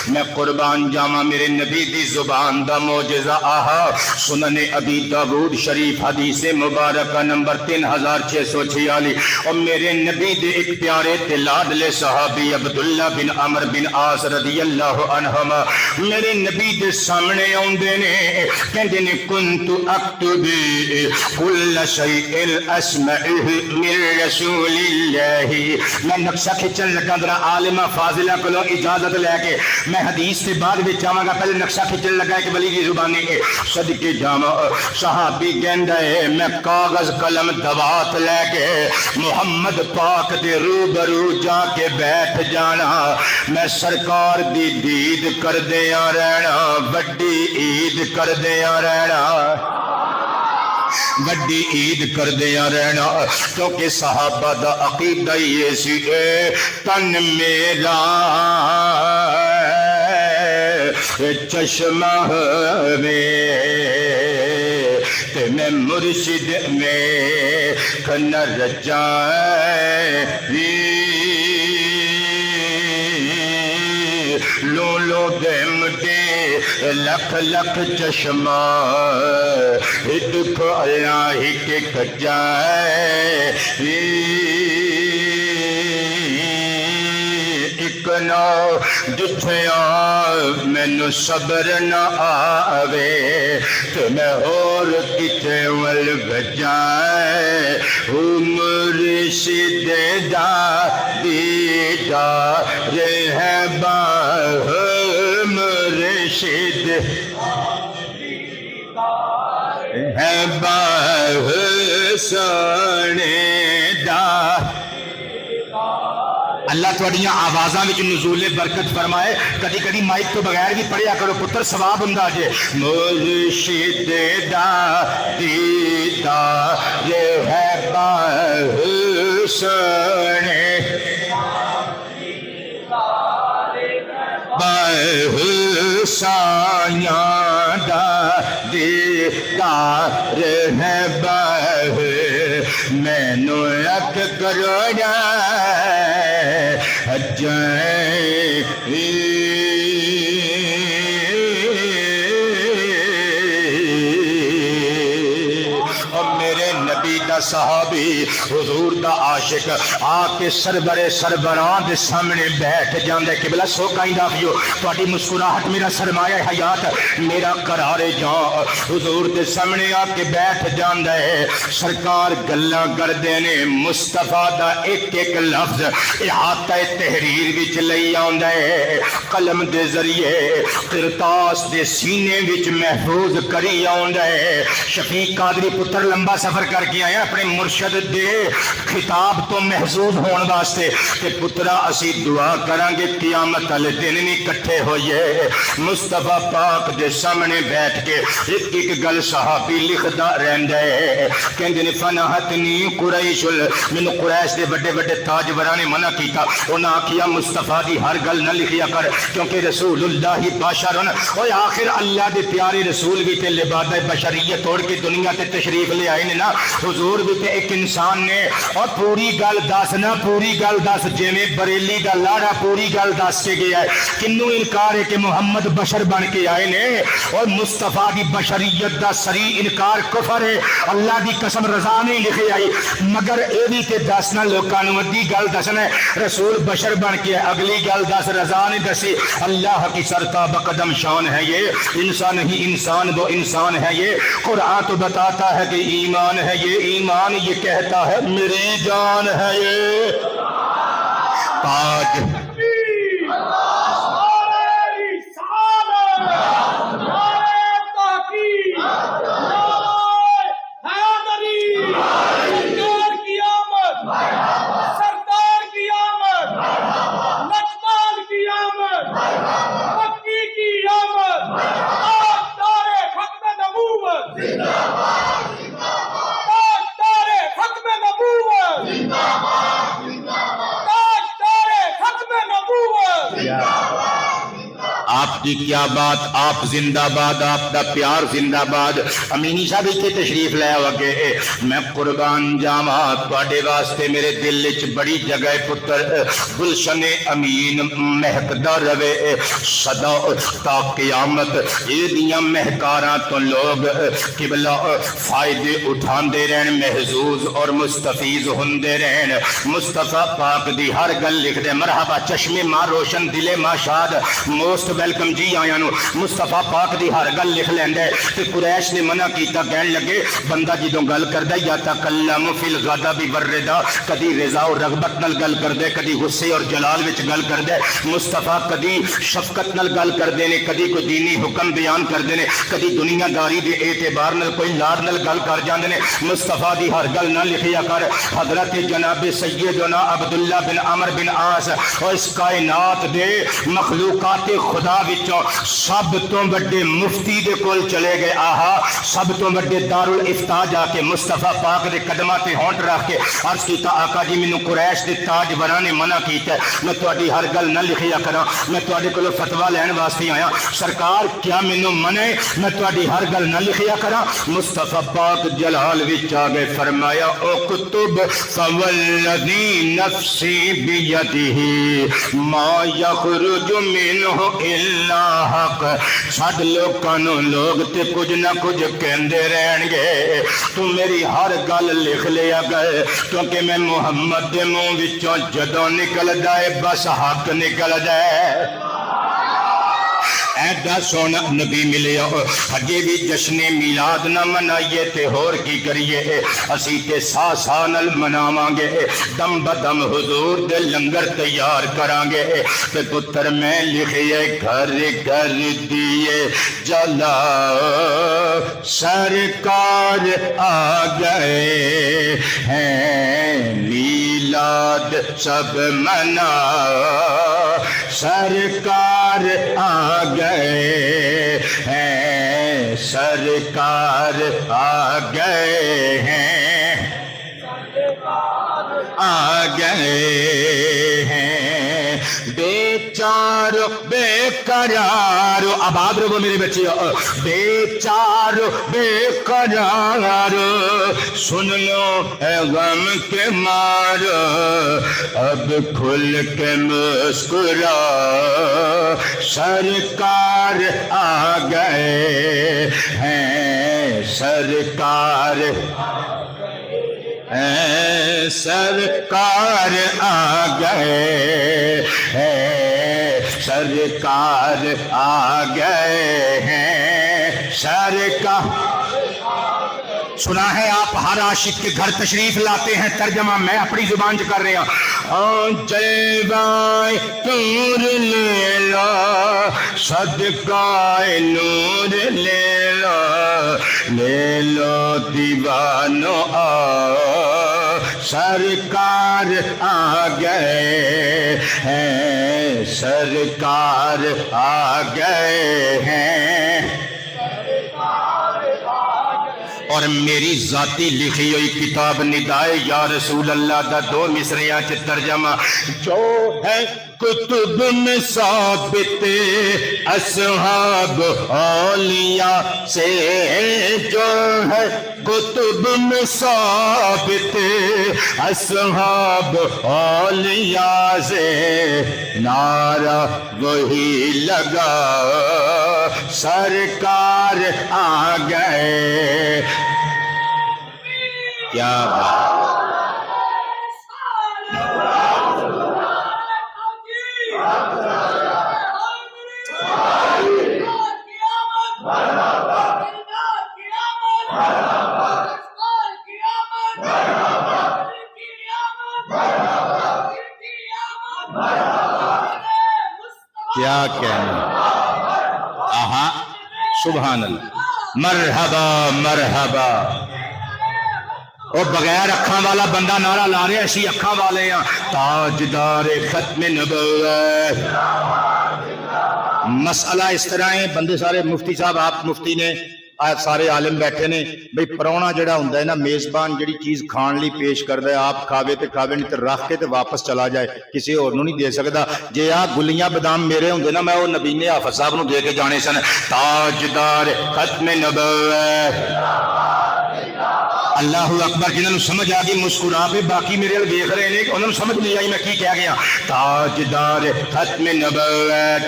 میں قربان جاواں میرے نبی دی زبان دا معجزہ آہا سنن ابی داود شریف حدیث مبارکہ نمبر 3646 اور میرے نبی دے ایک پیارے تے لاڈلے صحابی عبداللہ بن عمر بن عاص رضی اللہ عنہما میرے نبی دے سامنے آندے نے کہندے نے کنت اکتب کل شیء اسمعہ من رسول اللہ میں نقشہ کھچن لگا ذرا عالمہ فاضلہ کولو اجازت لے کے میں حدیث سے بعد وچ آواں گا پہلے نقشہ کھچن لگا کہ ولی دی زبانی کے صدقے جاواں صحابی کہندا ہے میں کاغذ قلم دوات لے کے محمد پاک دے روبرو جا کے بیٹھ جانا میں سرکار دی دید کردیاں رہنا وڈی عید کردیاں رہنا وڈی عید کردیاں رہنا کیونکہ صحابہ دا عقیدہ یہ سی تن میرا چشمہ میں تے میں مرشد میں کنر جائے لو لو دم دے لکھ لکھ چشمہ دکھ اللہ ہی کے کجائے نو جتھیاں مینو صبر نہ آوے تو میں اور کتے ول بجائے مرشد دا دیدہ رہبہ مرشد رہبہ سونے دا اللہ تھوڑیاں آوازاں وچ نزول برکت فرمائے کدی کدی مائک تو بغیر بھی پڑھیا کرو پتر ثواب ہوندا جے مرشد دا دیدار ہے سونے سایاں دا دیدار ہے مینو اک کرو اور میرے نبی دا صحابی حضور دا عاشق آ کے سربرے سربراہ دے سامنے بیٹھ جاندے کہ بلا سو کائیں دا پیو تہاڈی مسکراہٹ میرا سرمایہ حیات میرا قرار جاں حضور دے سامنے آ کے بیٹھ جاندے سرکار گلاں کردے نے مصطفیٰ دا ایک ایک لفظ احاطہ تحریر وچ لئی آندا ہے قلم دے ذریعے قرطاس دے سینے وچ محفوظ کری آندا ہے شفیق قادری پتر لمبا سفر کر کے آیا اپنے مرشد دے خطاب تو محظوظ ہون واسطے کہ پترا اسی دعا کران گے قیامت والے دن نہیں کٹھے ہوئے مصطفیٰ پاک دے سامنے بیٹھ کے ایک ایک گل صحابی لکھدا رہندا ہے کہندے نے فنحتنی قریش مینوں قریش دے بڑے بڑے تاجوراں نے منع کیتا انہاں آکھیا مصطفیٰ دی ہر گل نہ لکھیا کر کیونکہ رسول اللہ بشر اوے آخر اللہ دے پیارے رسول بھی تے لبادہ بشریت توڑ کے دنیا تے تشریف لے آئے نے نا حضور بھی تے ایک انسان نے اور پوری گل دس نا پوری گل دس جویں بریلی دا لاڑا پوری گل دس کے گیا ہے کنوں انکار ہے کہ محمد بشر بن کے آئے نے اور مصطفیٰ دی بشریت دا سری انکار کفر ہے اللہ دی قسم رضا نہیں لکھے آئی مگر اے بھی تے دسنا لوکاں نوں ادھی گل دسنا ہے رسول بشر بن کے اگلی گل دس رضا نے دسی اللہ کی سرتاب قدم شان ہے یہ انسان ہی انسان وہ انسان ہے یہ قرآن تو بتاتا ہے کہ ایمان ہے یہ ایمان یہ کہتا ہے میری جان ہے یہ تاج آپ کی کیا بات آپ زندہ باد آپ دا پیار زندہ باد امینی صاحب اتنے تشریف لے آگے میں قربان جاواں تواڈے واسطے میرے دل وچ بڑی جگہ پتر گلشن امین مہکدا رہے سدا تا قیامت یہ مہکاراں تو لوگ قبلہ فائدے اٹھاندے رہن محظوظ اور مستفیض ہوندے رہن مصطفیٰ پاک دی ہر گل لکھ دے مرحبا چشمے ماں روشن دل ماں شاد موسٹ ویلکم جی آیا نو مصطفیٰ پاک دی ہر گل لکھ لیندے تے قریش نے منع کیتا کہن لگے بندہ جدوں گل کردا یا تکلم فی الغضب والرضا کدی رضا و رغبت نال گل کردے کدی غصے اور جلال وچ گل کردے مصطفیٰ کدی شفقت نال گل کردے نے کدی کوئی دینی حکم بیان کردے نے کدی دنیا داری دے اعتبار نال کوئی لاڑ نال گل کر جاندے نے مصطفیٰ دی ہر گل نہ لکھیا کر حضرت جناب سیدنا عبداللہ بن عمر بن عاص اور اس کائنات دے مخلوقات خدا وچوں سب تو بڑے مفتی دے کول چلے گئے آہا سب تو بڑے دارالافتاء جا کے مصطفیٰ پاک دے قدماں تے ہونٹ رکھ کے عرض کیتا آقا جی مینوں قریش دے تاجوراں نے منع کیتا ہے میں تہاڈی ہر گل نہ لکھیا کراں میں تہاڈے کولوں فتوی لین واسطے آیا سرکار کیا مینوں منع ہے میں تہاڈی ہر گل نہ لکھیا کراں مصطفیٰ پاک جلال وچ آ گئے فرمایا اکتب فوالذی نفسی بیدہ ما یخرج منہ الا حق سڈ لوکاں نوں لوگ تے کچھ نہ کچھ کہندے رہن گے تو میری ہر گل لکھ لیا گئے کیونکہ میں محمد دے منہ وچوں جدوں نکلدا ہے بس حق نکلدا ہے ایڈا سونا نبی ملے اگے بھی جشن میلاد نہ منائیے تے ہور کی کریے اسی تے سا سا نال مناواں گے دم بدم حضور دے لنگر تیار کران گے تے پتر میں لکھیے گھر گھر دیے جلا سرکار آ گئے ہیں میلاد سب منا سرکار آ گئے ہیں سرکار آ گئے ہیں آ گئے ہیں بے چار بے قرار آباد رہو میرے بچے بے چار بے قرار سن لو اے غم کے مار اب کھل کے مسکرا سرکار آ گئے ہیں سرکار سرکار آ گئے ہیں، سرکار آ گئے ہیں، سرکار۔ سنا ہے آپ ہر عاشق کے گھر تشریف لاتے ہیں، ترجمہ میں اپنی زبان سے کر رہا ہوں۔ جلوائے نور لے لو، صدقہ نور لے لو، لے لو دیوانو آؤ، سرکار آ گئے ہیں، سرکار آ گئے ہیں۔ اور میری ذاتی لکھی ہوئی کتاب ندائے یا رسول اللہ دا دو مصریاں چ ترجمہ جو ہے کتب میں ثابت اصحاب اولیاء سے، جو ہے کتب میں ثابت اصحاب اولیاء سے، نعرہ وہی لگا سرکار آ گئے۔ کیا بات، کیا کہنا، آہا سبحان اللہ، مرحبا مرحبا۔ وہ بغیر اکھاں والا بندہ نعرہ لا رہے، اسی اکھاں والے ہیں، تاجدار ختم نبوت۔ مسئلہ اس طرح ہے، بندے سارے مفتی صاحب، آپ مفتی نے، سارے عالم بیٹھے نے، بھئی پرونا جڑا ہوندا ہے نا، میزبان جڑی چیز کھان لی پیش کردا ہے، آپ کھاوے تے کھاوے، نہیں تے رکھ کے تے واپس چلا جائے، کسی اور نو نہیں دے سکدا۔ جے آ گلیاں بادام میرے ہوندے نا، میں وہ نبینے حافظ صاحب نو دے کے جانے سن۔ تاجدار ختم نبوت، اللہ اکبر۔ جنہوں نے سمجھ آ گئی مسکرا پہ، باقی میرے ال دیکھ رہے ہیں، انہوں نے سمجھ نہیں آئی میں کی کہہ گیا۔ تاجدار ختم نبوت،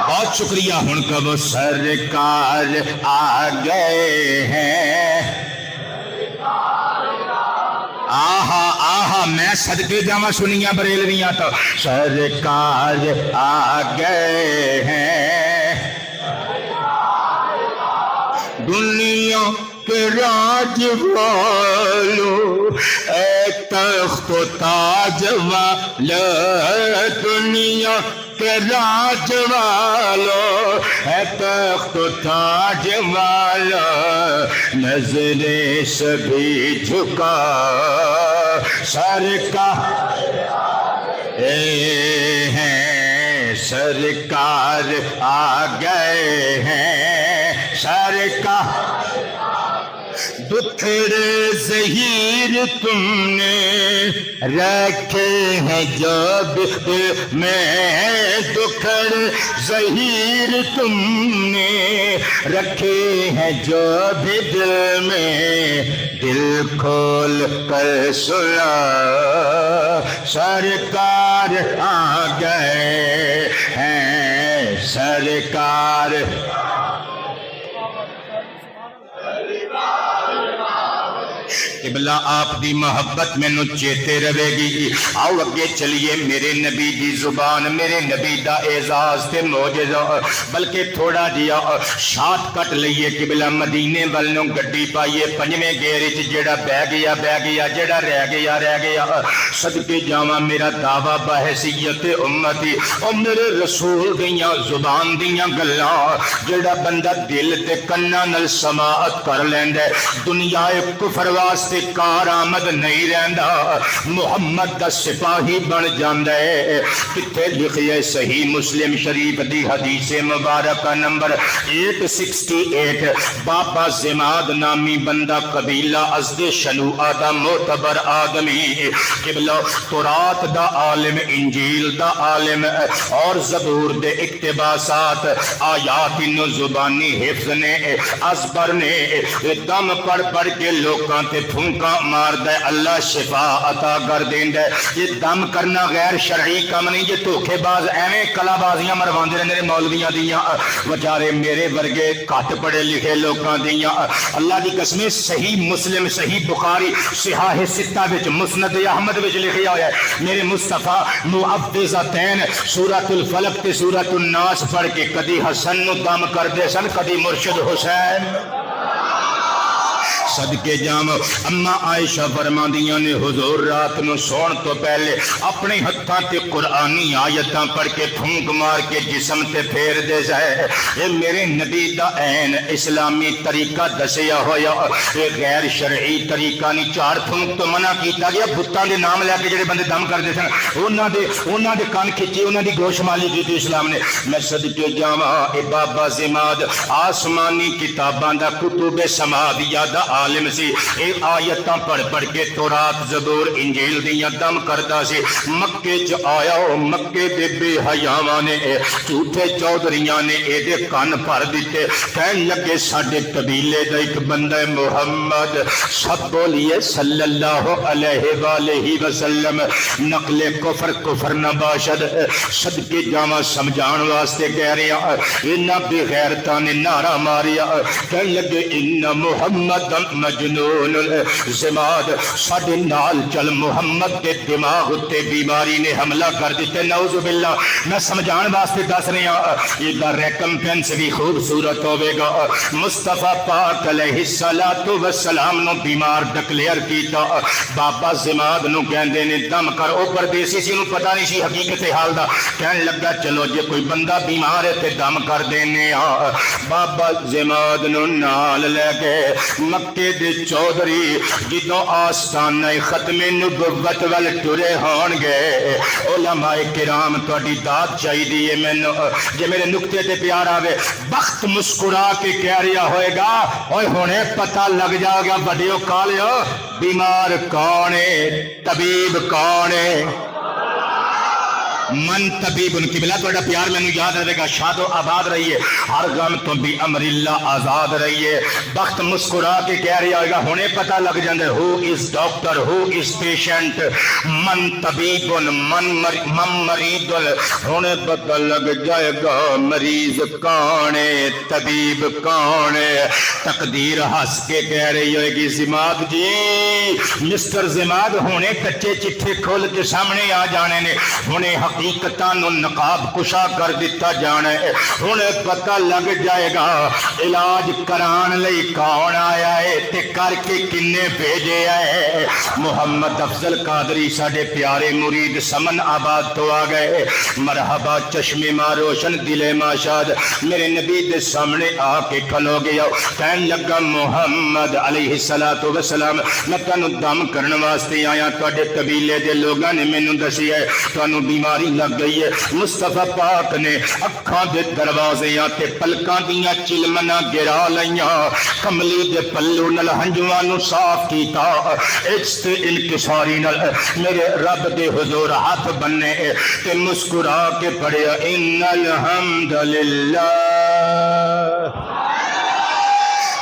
بہت شکریہ۔ ہن کب سرکار آ گئے ہیں، آہا آہا، میں صدقے جاواں سنیاں بریلویاں تو، سرکار آ گئے ہیں، دنیا کے راج والو، اے تخت و تاج والو، دنیا کے راج والو، اے تخت و تاج والو، نظریں سبھی جھکا سرکار ہیں، سرکار آ گئے ہیں، سرکار۔ دکھڑے ظہیر تم نے رکھے ہیں جب میں، دکھڑے ظہیر تم نے رکھے ہیں جو بھی دل میں، دل کھول کر سنا سرکار آ گئے ہیں، سرکار۔ قبلہ آپ دی محبت مینوں چیتے رہے گی۔ آؤ اگے چلیے، میرے نبی دی زبان، میرے نبی دا اعزاز تے معجزہ، بلکہ تھوڑا جیا شارٹ کٹ لئیے۔ قبلہ مدینے والوں گڈی پائیے، پنجویں گیئر وچ جیڑا بہ گیا بہ گیا، جیڑا رہ گیا رہ گیا۔ صدقے جاواں میرا دعویٰ بحیثیت امتی، او میرے رسول دیاں زبان دیاں گلاں، جیڑا بندہ دل تے کنا نال سماعت کر لیندا ہے، دنیا کفر واسطے کار آمد نہیں رہندا، محمد دا سپاہی بن جاندا ہے۔ کتے لکھیے صحیح مسلم شریف دی حدیث مبارکہ نمبر 868، بابا زماد نامی بندہ، قبیلہ ازد شنوعہ دا معتبر آدمی، قبلہ تورات دا عالم، انجیل دا عالم، اور زبور دے اقتباسات، آیات نو زبانی حفظ نے، ازبر نے، دم پڑھ پڑھ کے لوکاں تے پھونکا مارد ہے اللہ شفا عطا کر دیندا ہے. یہ دم کرنا غیر شرعی کم نہیں. یہ دھوکھے باز ایویں کلا بازیاں مرواندے رہندے نے مولویاں دیاں بیچارے میرے ورگے گھٹ پڑھے لکھے لوکاں دیاں. اللہ دی قسم صحیح مسلم صحیح بخاری صحاح ستہ وچ مسند احمد وچ لکھیا ہوا ہے میرے مصطفیٰ معوذتین سورۃ الفلق تے سورۃ الناس پڑھ کے کدی حسن نو دم کردے سن کدی مرشد حسین. صدقے جام اما عائشہ فرماندیاں نے حضور رات نو سون تو پہلے اپنے ہتھاں تے قرآنی آیتاں پڑھ کے پھونک مار کے جسم تے پھیر دے جائے. اے میرے نبی دا عین اسلامی طریقہ دسیا ہویا. اے غیر شرعی طریقہ نہیں. چاڑ پھونک تو منع کیتا گیا. بتاں دے نام لے کے جڑے بندے دم کردے سن انہاں دے کان کھچے انہاں دی گوش مالی کیتی اسلام نے. میں صدقے جاواں اے بابا زماد آسمانی کتاباں دا کتب سماویہ دا عالم سی. اے آیتاں پڑھ پڑھ کے تورات زبور انجیل دیاں دم کردا سی. مکے چ آیا مکے دے بے حیاواں نے جھوٹے چودھریاں نے اے دے کان بھر دیتے. کہن لگے ساڈے قبیلے دا ایک بندہ محمد سب بولیے صلی اللہ علیہ وآلہ وسلم نقل کفر کفر نہ باشد. صدقے جاواں سمجھان واسطے کہہ رہا انہاں بے غیرتاں نے نعرہ ماریا. کہن لگے ان محمد مجنون. زماد ساڈے نال چل محمد کے دماغ تے بیماری نے حملہ کر دیتے. نعوذ باللہ. میں سمجھان واسطے دس رہا یہ دا ریکمپنس بھی خوبصورت ہوے گا. مصطفیٰ پاک علیہ الصلوۃ والسلام نو بیمار ڈکلیئر کیتا. بابا زماد نو کہندے نے دم کر. او پردیسی سی نو پتہ نہیں سی حقیقت حال دا. کہن لگا چلو جے کوئی بندہ بیمار ہے تے دم کر دینے. بابا زماد نو نال لے کے مکے دے چودھری جدوں آستانہ ختم نبوت ول ٹرے ہون گے. علماء کرام تہاڈی داد چاہیے مینوں جے میرے نقطے تے پیار آوے. بخت مسکرا کے کہہ رہا ہوئے گا اوئے ہونے پتہ لگ جائے گا بڑیو کالیو بیمار کون ہے طبیب کون ہے. من طبیب ان کی بلا تھوڑا پیار میں یاد رہے گا. شاد و آباد رہیے ہر غم تو بھی امر اللہ آزاد رہیے. بخت مسکرا کے کہہ رہا ہوگا ہونے پتہ لگ جاندے ہو is doctor who is patient. من طبیب من مریض ہونے پتہ لگ جائے گا مریض کون ہے طبیب کون ہے. تقدیر ہنس کے کہہ رہی ہوئے گی زماد جی مسٹر زماد ہونے کچے چٹھے کھول کے سامنے آ جانے نے. ہونے حقیقتاں نو نقاب کشا کر دیتا جانا ہے. ہن پتہ لگ جائے گا علاج کران لئی کون آیا ہے تے کر کے کنے بھیجے ہے. محمد افضل قادری ساڈے پیارے مرید سمن آباد تو آ گئے. مرحبا چشمے ماں روشن دل ماں شاد میرے نبی دے سامنے آ کے کھلو گیا. کہن لگا محمد علیہ الصلوۃ والسلام میں تانوں دم کرن واسطے آیا. تواڈے قبیلے دے لوگاں نے مینوں دسیا ہے تانوں بیماری لگ گئی ہے. مصطفیٰ پاک نے اکھاں دے دروازے تے پلکاں دیاں چلمنا گرا لیاں. کملی دے پلو نال ہنجواں نو صاف کیتا. اس انکساری نال میرے رب دے حضور ہاتھ بننے تے مسکرا کے پڑھیا ان الحمد للہ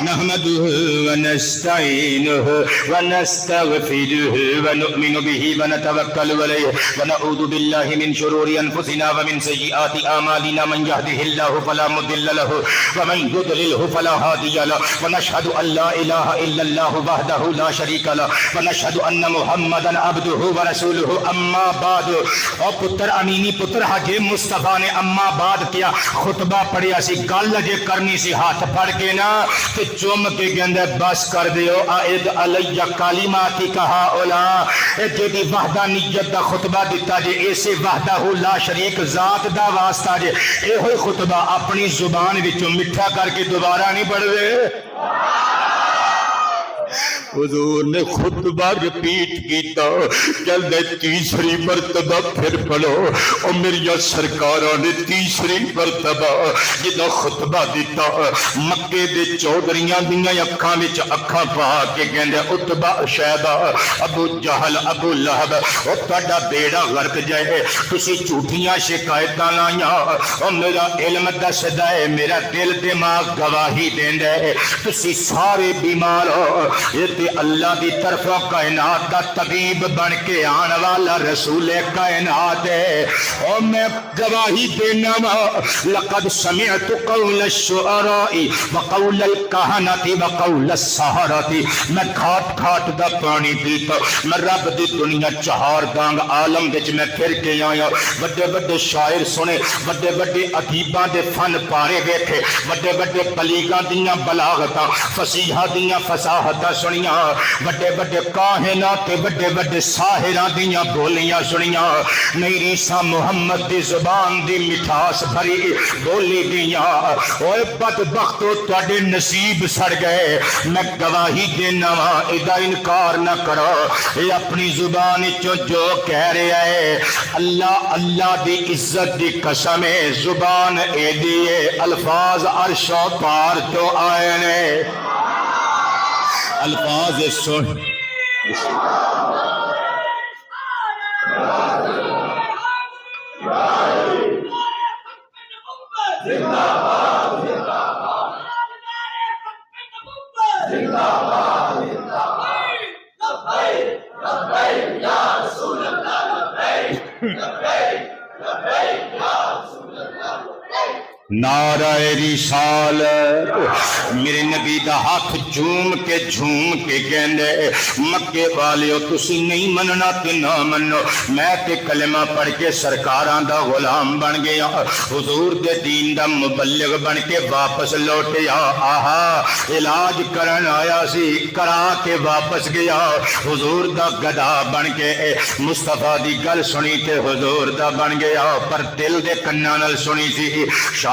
نحمده ونستعينه ونستغفره ونؤمن به ونتوكل عليه ونعوذ بالله من شرور أنفسنا ومن سيئات أعمالنا. من يهده الله فلا مضل له ومن يضلله فلا هادي له. ونشهد أن لا إله إلا الله وحده لا شريك له ونشهد أن محمدا عبده ورسوله. أما بعد. اور پتر امینی پتر حج مصطفیٰ نے اما بعد کیا خطبہ پڑھیا سی. گل جے کرنی سی ہاتھ پھڑ کے نا چوم کے گندے بس کر دیو. آئد علیہ کلماتی کہا اولا جدی وحدانیت دا خطبہ دیتا جے ایسے وحدہ لا شریک ذات دا واسطہ جے اے ہوئی خطبہ اپنی زبان وچوں مٹھا کر کے دوبارہ نہیں پڑھوے. حضور نے خطبہ رپیٹ کیتا کہندے تیسری مرتبہ پھر پڑھو. اور میری سرکاراں نے تیسری مرتبہ جدوں خطبہ دیتا مکے دے چودھریاں دیاں اکھاں وچ اکھاں پا کے کہندے عتبہ شیبہ ابو جہل ابو لہب او تہاڈا بیڑا غرق جائے. تسی جھوٹیاں شکایتاں لائیاں. او میرا علم دسدا ہے میرا دل دماغ گواہی دیندا ہے تسی سارے بیمار ہو. یہ اللہ دی طرفوں کائنات دا طبیب بن کے آن والا رسول کائنات ہے۔ اور میں گواہی دینا وا لقد سمعت قول الشعراء وقول الکہنۃ وقول السحرۃ، میں کھاٹ کھاٹ دا پانی پیتا، میں رب دی دنیا چہار دانگ عالم وچ میں پھر کے آیا، بڑے بڑے شاعر سنے، بڑے بڑے ادیباں دے فن پارے ویکھے، بڑے بڑے بلیغاں دیاں بلاغتاں، فصیحاں دیاں فصاحتاں سنیاں، بڑے بڑے کاہناں تے بڑے بڑے ساحراں دیاں بولیاں سنیاں، میری سا محمد دی زبان دی مٹھاس بھری بولی دیاں۔ اوے بدبختو تواڈے نصیب سڑ گئے، میں گواہی دینا وا ادا انکار نہ کرو، اے اپنی زبان چوں جو کہہ رہا ہے اللہ اللہ دی عزت دی قسم ہے، زبان اے دیے الفاظ عرش و پار تو آئے نے، الفاظ سن نعرہ رسالت، میرے نبی دا ہاتھ جھوم کے کہندے مکے والیو تسی نہیں مننا تے نہ منو، میں تے کلمہ پڑھ کے سرکاراں دا غلام بن گیا، حضور دے دین دا مبلغ بن کے واپس لوٹیا، آہا علاج کرن آیا سی کرا کے واپس گیا، حضور دا گدا بن کے مصطفیٰ دی گل سنی تے حضور دا بن گیا، پر دل دے کناں نال سنی سی۔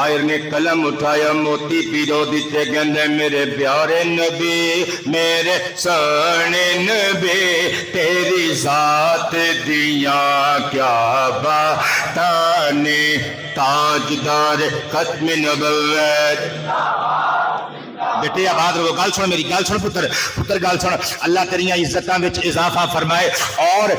شاعر نے قلم اٹھایا موتی پیرو دیتے گندے میرے پیارے نبی میرے سونے نبی تیری ذات دیاں کیا باتاں نے، تاجدار ختم نبوت۔ بیٹے آباد رہو، گل سن میری، گل سن پتر گل سن، اللہ تیریاں عزتاں وچ اضافہ فرمائے، اور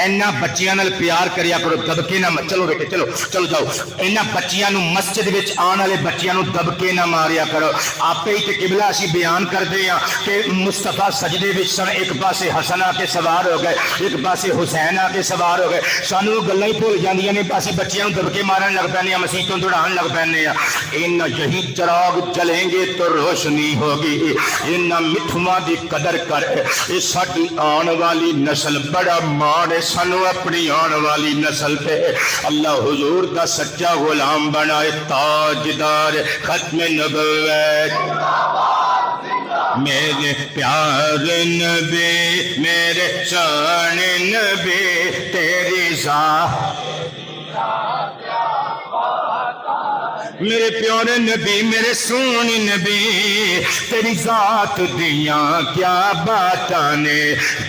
اینا بچیاں نال پیار کریا کرو، دبکے نہ، چلو بیٹے چلو جاؤ، اینا بچیاں نو مسجد وچ آن والے بچیاں نو دبکے نہ ماریا کرو، آپے ہی تے قبلہ اسی بیان کردے ہیں کہ مصطفیٰ سجدے وچ سن، ایک پاسے حسن آ کے سوار ہو گئے، ایک پاسے حسین آ کے سوار ہو گئے، سانو گلاں ہی بھول جاندیاں نے، پاسے بچیاں نو دبکے مارن لگ پینے ہیں، مسیتوں دوڑان لگ پینے ہیں، ان یہی چراغ جلیں گے تو روشنی ہوگی، ان مٹھواں دی قدر کر، یہ ساڈی آن والی نسل بڑا مان ہے سانو اپنی آن والی نسل پہ، اللہ حضور دا سچا غلام بنائے، تاجدار ختم نبوت۔ میرے پیار نبی میرے شان نبی تیری ذات، میرے پیارے نبی میرے سونے نبی تیری ذات دیاں کیا باتاں نے،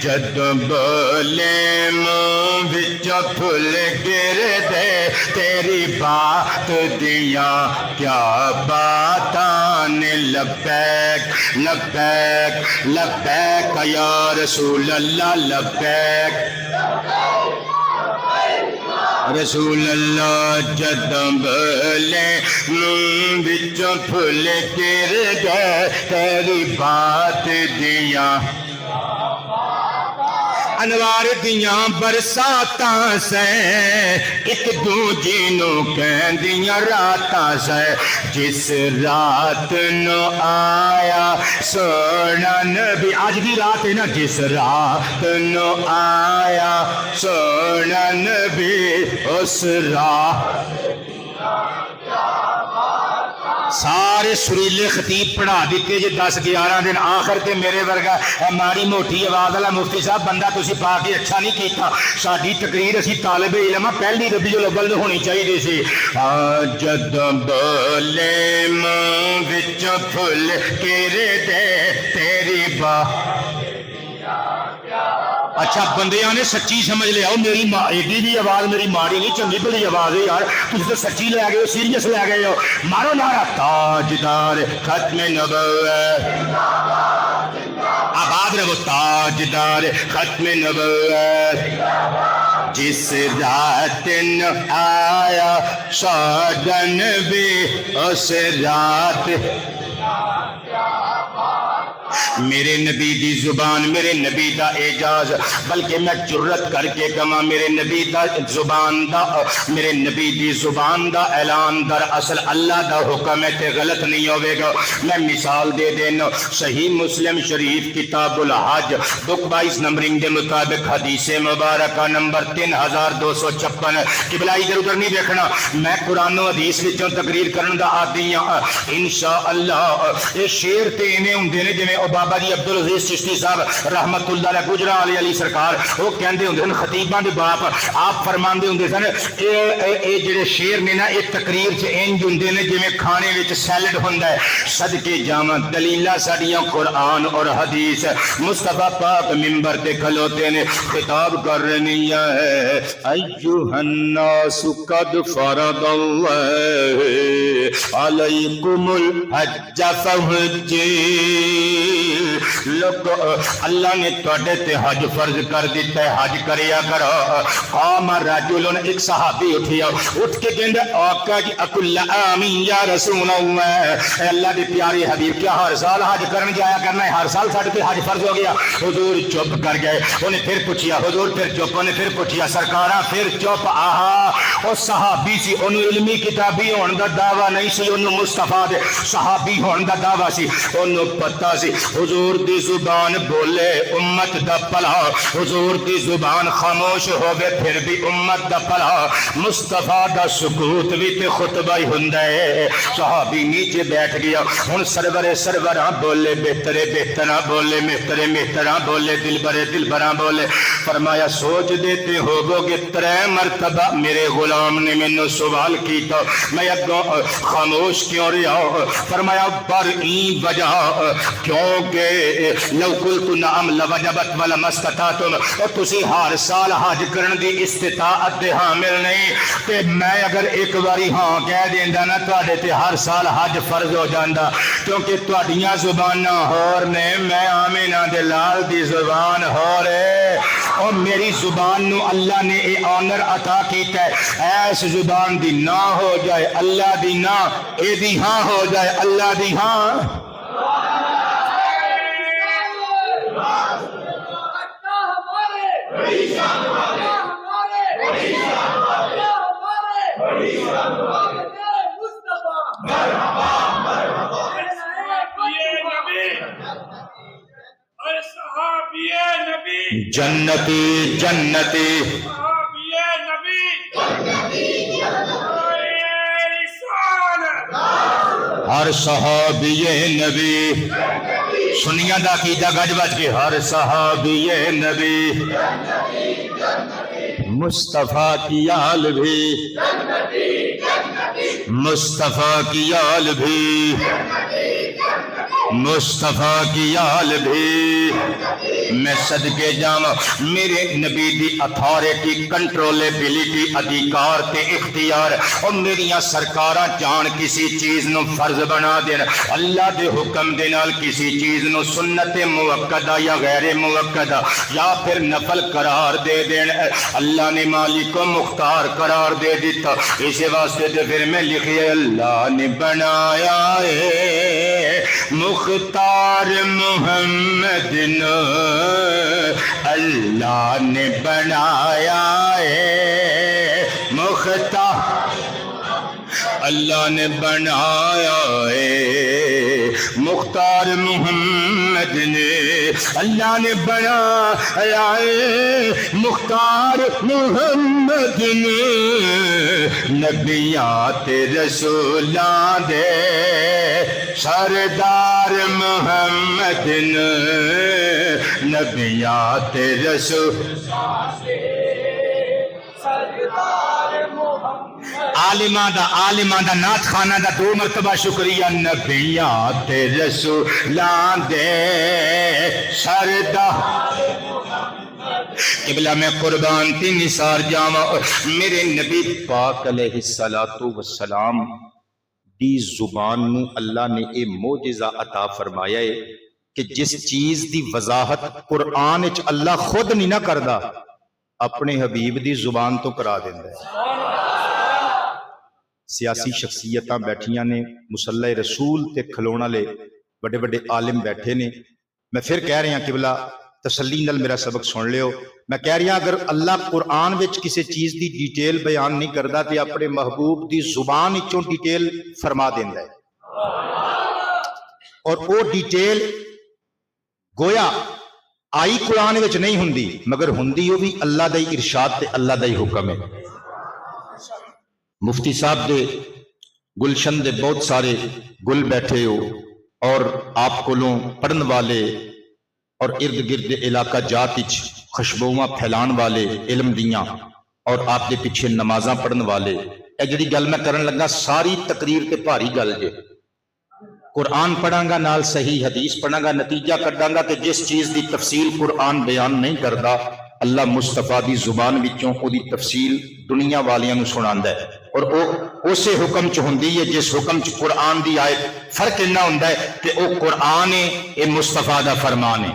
جد بولے منہ وچ پھل گر دے تیری بات دیاں کیا باتاں نے، لبیک لبیک لبیک یا رسول اللہ لبیک رسول اللہ، جد بولے منہ وچ پھل گر گئے تیری بات دیاں، انوار دیاں برساتاں سے ایک دوجی نو کہندیاں راتاں سے، جس رات نو آیا سونا نبی، آج بھی رات ہے نا، جس رات نو آیا سونا نبی اس رات، سارے سریلے خطیب پڑھا دیتے جی 10-11 دن، آخر تے میرے ورگا ماڑی موٹی آواز والا مفتی صاحب بندہ تسی پا کے اچھا نہیں کیتا، ساڈی تقریر اسی طالب علم پہلی ربیع الاول ہونی چاہیے سی۔ جد بولے منہ وچ پھل گر دے تیری بات، اچھا بندیاں نے سچی سمجھ لیا، میری ایڈی بھی آواز میری ماڑی نہیں، چنگی بڑی آواز ہے یار، تم تو سچی لے گئے ہو، سیریس لے گئے ہو، مارو نعرہ تاجدار ختم نبوت، آباد رہو تاجدار ختم نبوت، جس رات آیا ساڈا نبی اس رات، میرے نبی دی زبان میرے نبی دا اعجاز بلکہ میں جرت کر کے کہاں میرے نبی دا زبان دا میرے نبی دی زبان دا اعلان در اصل اللہ دا حکم ہے تے غلط نہیں ہوئے گا. میں مثال دے دینا صحیح مسلم شریف کتاب الحج بک 22 نمبرنگ دے مطابق حدیث مبارکہ نمبر 3256. قبلہ ادھر ادھر نہیں دیکھنا میں قرآن و حدیث وچوں تقریر کرن دا عادی ہاں انشاءاللہ. یہ شعر تے ایویں ہوندے نے جویں او بابا جی عبدالعزیز چشتی صاحب رحمت اللہ علیہ گجران علی سرکار وہ کہندے ہوندے سن خطیباں دے باپ آپ فرماندے ہوندے سن اے جڑے شعر نے نا یہ تقریر چ انج ہوندے نے جویں کھانے وچ سیلڈ ہوندا ہے. صدقے جاواں دلیلاں ساڈیاں قرآن اور حدیث مصطفیٰ پاک منبر تے کھلوتے نے خطاب کر رہی ہے ایھا الناس قد فرض اللہ علیکم الحج فحجوا. لوگ اللہ نے تواڈے تے حج فرض کر دیتا ہے حج کریا کرو. قام رجل ایک صحابی اٹھ کے کہندا آقا جی اکل آمین یا رسول اللہ اے اللہ دے پیارے حبیب کیا ہر سال حج کرن جایا کرنا ہے ہر سال ساڈے تے حج فرض ہو گیا. حضور چپ کر گئے انہیں پھر پوچھیا حضور پھر چپ انہیں پھر پوچھیا سرکاراں پھر چپ. آہا او صحابی سی انہوں علمی کتابی ہون دا دعویٰ نہیں سی انہوں مصطفیٰ دے صحابی ہون دا دعویٰ سی انہوں پتہ سی حضور دی زبان بولے امت دا پلا حضور دی زبان خاموش ہوگے پھر بھی امت دا پلا. مصطفیٰ دا سکوت بھی تے خطبہ ہی ہندہ ہے. صحابی نیچے بیٹھ گیا ہن سروراں بولے بہترے بہتراں بولے مہترے مہتراں بولے دلبراں بولے. فرمایا سوچ دیتے ہوگو گے 3 مرتبہ میرے غلام نے مینوں سوال کیتا میں اگوں خاموش کیوں رہا. فرمایا بر این وجہ کیونکہ لو قلت نعم لوجبت ولم استطعتم اور تسی ہر سال حج کرن دی استطاعت دے حامل نہیں تے میں اگر ایک باری ہاں کہہ دیندا نا تواڈے تے ہر سال حج فرض ہو جاندا کیونکہ تواڈیاں زباناں ہور نے میں آمینہ دے لال دی زبان ہور ہے اور میری زبان نو اللہ نے اے آنر عطا کیتا ہے. ایس زبان دی نہ ہو جائے اللہ دی نہ اے دی ہاں ہو جائے اللہ دی ہاں. جنتی جنتی ہر صحابی نبی سنیاں دا عقیدہ گج بج کے ہر صحابی نبی مصطفیٰ کی آل بھی مصطفیٰ کی آل بھی مصطفیٰ کی آل بھی. میں صدقے جاواں میرے نبی دی اتھارٹی کنٹرولبلٹی ادھیکار تے اختیار اور میریاں سرکاراں جان کسی چیز نو فرض بنا دین اللہ دے حکم دے نال کسی چیز نو سنت موقدہ یا غیر موقدہ یا پھر نفل قرار دے دین اللہ نے مالک و مختار قرار دے دیتا. اسی واسطے تے پھر میں لکھے اللہ نے بنایا ہے مختار محمد اللہ نے بنایا ہے مختار اللہ نے بنایا ہے مختار محمد نے اللہ نے بنایا ہے مختار محمد نے نبیات رسولاں دے سردار محمد نے نبیات رسول عالماں دا نعت خانہ دا 2 مرتبہ شکریہ نبیات رسولاں دے سردار. قبلہ میں قربان تی نثار جاواں میرے نبی پاک علیہ الصلوۃ والسلام دی زبان نو اللہ نے اے معجزہ عطا فرمایا ہے کہ جس چیز دی وضاحت قرآن وچ اللہ خود نہیں نہ کردا اپنے حبیب دی زبان تو کرا دیندا ہے. سیاسی شخصیتاں بیٹھیاں نے مصلی رسول تے کھلونا لے بڑے بڑے عالم بیٹھے نے میں پھر کہہ رہا قبلہ تسلی نال میرا سبق سن لیو، میں کہہ رہا اگر اللہ قرآن وچ کسی چیز دی ڈیٹیل بیان نہیں کردا تے اپنے محبوب دی زبان وچوں ڈیٹیل فرما دیندا ہے، اور وہ ڈیٹیل گویا آئی قرآن وچ نہیں ہوندی مگر ہوندی وہ بھی اللہ دا ہی ارشاد تے اللہ دا ہی حکم ہے۔ مفتی صاحب دے گلشن دے بہت سارے گل بیٹھے ہو اور آپ کولوں پڑھن والے اور ارد گرد علاقہ جات وچ خوشبوواں پھیلان والے علم دیاں اور آپ دے پیچھے نمازاں پڑھن والے، اے جڑی گل میں کرن لگا ساری تقریر تے بھاری گل جے، قرآن پڑھاں گا نال صحیح حدیث پڑھاں گا، نتیجہ کڈاں گا کہ جس چیز دی تفصیل قرآن بیان نہیں کردا اللہ مصطفیٰ دی زبان وچوں او دی تفصیل دنیا والیاں نوں سناندا ہے، اور او اسے حکم چ ہوندی ہے جس حکم چ قرآن دی آیت، فرق اتنا ہوندا ہے کہ او قرآن ہے، اے مصطفیٰ دا فرمان ہے۔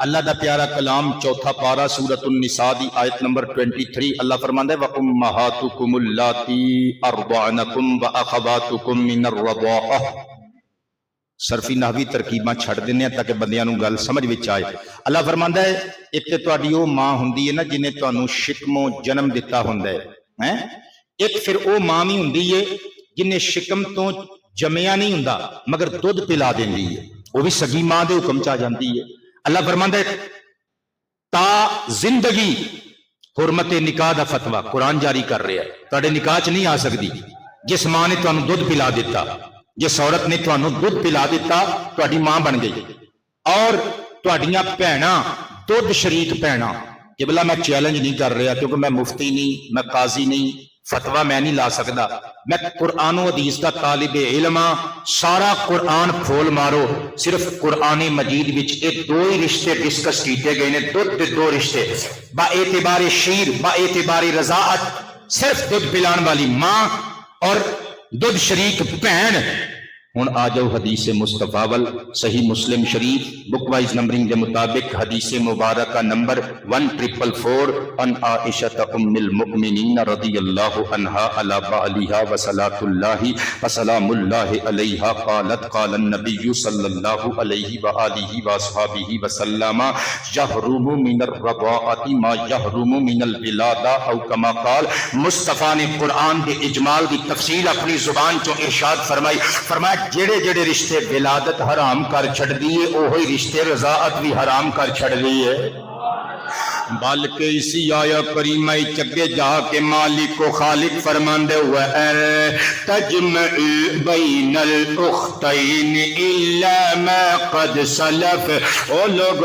اللہ دا پیارا کلام چوتھا پارہ سورۃ النساء دی آیت نمبر 23 اللہ فرماندا ہے وَأُمَّهَاتُكُمُ اللَّاتِي أَرْضَعْنَكُمْ وَأَخَوَاتُكُمْ مِنَ الرَّضَاعَةِ۔ صرفی نحوی ترکیباں چھڑ دینے ہیں تاکہ بندیاں نوں گل سمجھ وچ آئے۔ اللہ فرماندا ہے ایک تے تہاڈی او ماں ہوندی ہے نا جنہیں تانوں شکموں جنم دتا ہوندا ہے، ایک پھر او ماں بھی ہوندی ہے جنہیں شکم تو جمیا نہیں ہوندا مگر دودھ پلا دیندی ہے، وہ بھی سگی ماں دے حکم چ آ جاندی ہے۔ اللہ فرماندا ہے تا زندگی حرمت نکاح دا فتویٰ قرآن جاری کر رہا ہے، تہاڈے نکاح چ نہیں آ سکدی جس ماں نے تانوں دودھ پلا دیتا، جس عورت نے تانوں دودھ پلا دیتا تہاڈی ماں بن گئی، اور تہاڈیاں بھیناں دودھ شریک بھیناں، قبلہ میں چیلنج نہیں کر رہا کیونکہ میں مفتی نہیں، میں قاضی نہیں، فتویٰ میں نہیں لا سکتا، میں قرآن و حدیث کا طالب علم ہاں، سارا قرآن کھول مارو، صرف قرآن مجید وچ یہ دو ہی رشتے ڈسکس کیتے گئے نے، دودھ دے دو رشتے، با اعتبار شیر با اعتبار رضاعت، صرف دودھ پلان والی ماں اور دودھ شریک بہن۔ ہن آ جاؤ حدیث مصطفیٰ وال، صحیح مسلم شریف بک وائز نمبرنگ کے مطابق حدیث مبارکہ نمبر 1444 ان عائشہ ام المؤمنین رضی اللہ عنہا علی بعلہا وصلاۃ اللہ وسلام اللہ علیہا قالت قال النبی صلی اللہ علیہ وآلہ واصحابہ وسلم یحرم من الرضاعۃ ما یحرم من الولادہ او کما قال۔ مصطفیٰ نے قرآن کے اجمال کی تفصیل اپنی زبان چوں ارشاد فرمایا جڑے جڑے رشتے ولادت حرام کر چھڑ دیے اوہی رشتے رضاعت بھی حرام کر چھڑ دیے، بلکہ اسی آیا کریمہ چگے جا کے مالک و خالق فرماندے ہوئے تجمع بین الاختین الا ما قد سلف۔ او لوگ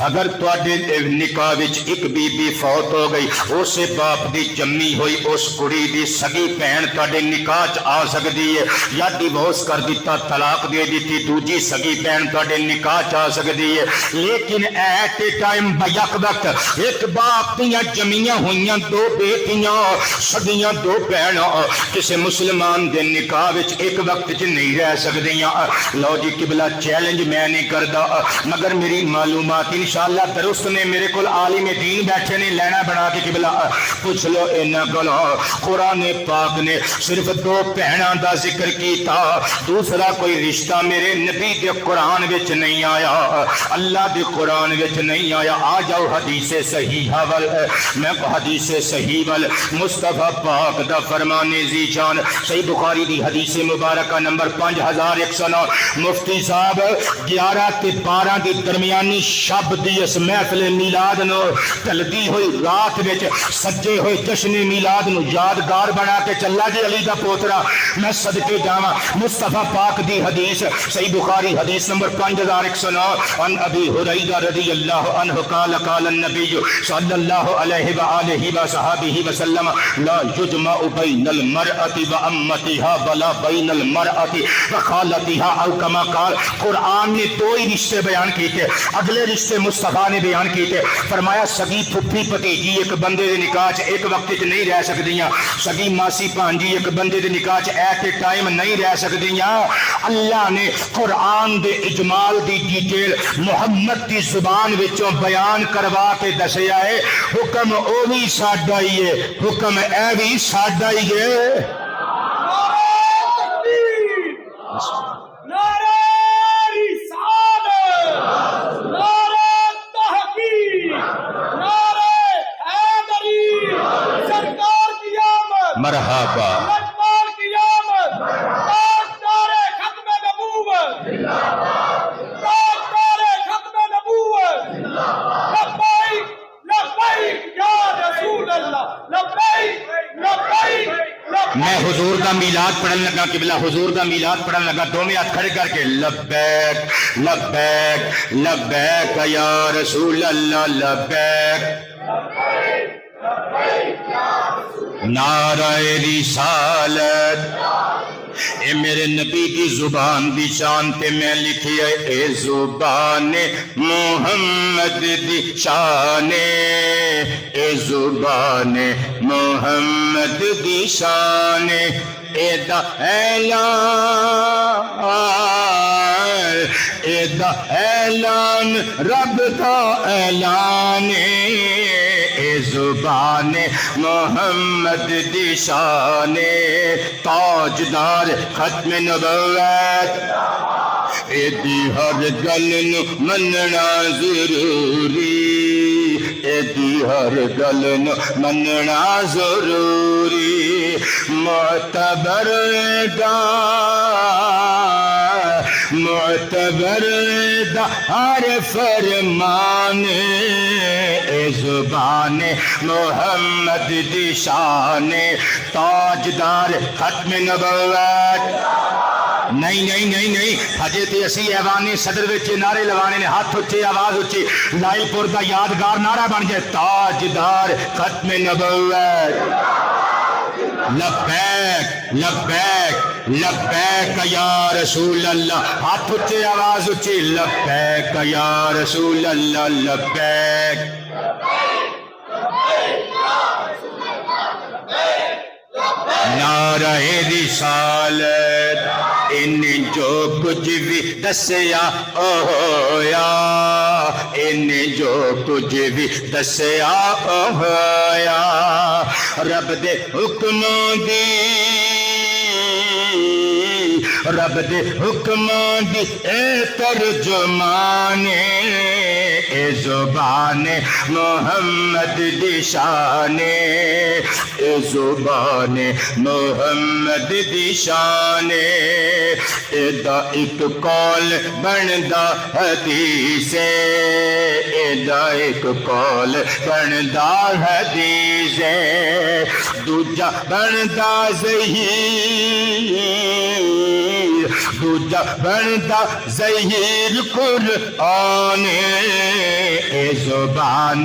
اگر تواڈے نکاح وچ ایک بی بی فوت ہو گئی، اسے باپ دی جمی ہوئی اس کڑی دی سگی بہن تواڈے نکاح چ آ سکدی ہے، یا ڈیورس کر دیتا طلاق دے دیتی دوجی سگی بہن تواڈے نکاح چ آ سکدی ہے، لیکن ایٹ اے ٹائم بیک وقت ایک باپ دیاں جمیاں ہوئیاں دو بیٹیاں سگیاں دو بہناں کسے مسلمان دے نکاح وچ ایک وقت چ نہیں رہ سکدیاں۔ لو جی قبلہ چیلنج میں نہیں کردا مگر میری معلومات انشاءاللہ درست نے، میرے کول عالم دین بیٹھے نے، لینا بنا کے قبلہ پوچھ لو انہاں کولوں۔ قرآن پاک نے صرف دو بہناں دا ذکر کیتا، دوسرا کوئی رشتہ میرے نبی دے قرآن وچ نہیں آیا، اللہ دے قرآن وچ نہیں آیا۔ آ جاؤ حدیث صحیحہ وال، میں حدیث صحیح وال، مصطفیٰ پاک دا فرمان ذی شان صحیح بخاری دی حدیث مبارکہ نمبر 5109۔ مفتی صاحب 11 تے 12 دی درمیانی شب دی اس محفل میلاد نو ٹلدی ہوئی رات وچ سجے ہوئے جشن میلاد نو یادگار بنا کے چلا جی علی دا پوترا، میں صدقے جاواں مصطفیٰ پاک دی حدیث صحیح بخاری حدیث نمبر 5109 ان ابی ہریرہ رضی اللہ عنہ قال قال النبی صلی اللہ علیہ وآلہ وصحابہ وسلم لا یجمع بین المرأة وامتها ولا بین المرأة وخالتها او کما قال۔ قرآن نے دو ہی رشتے بیان کیتے، اگلے رشتے مصطفیٰ نے بیان کیتے، فرمایا سگی پھپھی بھتیجی ایک بندے دے نکاح چ ایک وقت چ نہیں رہ سکدیاں، سگی ماسی بھانجی ایک بندے دے نکاح چ ایٹ اے ٹائم نہیں رہ سکدیاں۔ اللہ نے قرآن دے اجمال دی ڈیٹیل محمد دی زبان وچوں بیان کروا کے دسیا ہے، حکم او بھی ساڈا ہی ہے، حکم اے بھی ساڈا ہی ہے۔ نعرہ رسالت، حضور دا میلاد پڑھن لگا قبلہ حضور دا میلاد پڑھن لگا دونوں ہاتھ کھڑے کر کے لبیک لبیک لبیک یا رسول اللہ لبیک نعرہ رسالت اے میرے نبی کی زبان دی شان تے میں لکھی ہے اے زبان محمد دی شان اے زبان محمد دی شان اے دا اعلان اے دا اعلان رب دا اعلان اے زبان محمد دی شان تاجدار ختم نبوت اے دی ہر گل نو مننا ضروری اے دی ہر گل نو مننا ضروری معتبر دا ہر فرمان اے زبان محمد دی شان تاجدار ختم نبوت نہیں نہیں نہیں نہیں ہجے تے اسی ایوان صدر وچ نعرے لوانے نے ہاتھ اچھے آواز اچھی لائل پور دا یادگار نعرہ بن جائے تاجدار ختم نبوت لبیک لبیک لبیک یا رسول اللہ ہاتھ اچھے آواز اچھی لبیک یا رسول اللہ لبیک نعرہ رسالت ان جو کچھ بھی دسیا ہویا ان جو کچھ بھی دسیا ہویا رب دے حکم دی رب دے حکم دی اے ترجمان اے زبان محمد دی شان اے زبان محمد دی شان اے دا ایک قول بندا حدیث اے دا ایک قول بندا حدیث دوجا بندا ظہیر دوجا بندا ظہیر قرآن اے زبان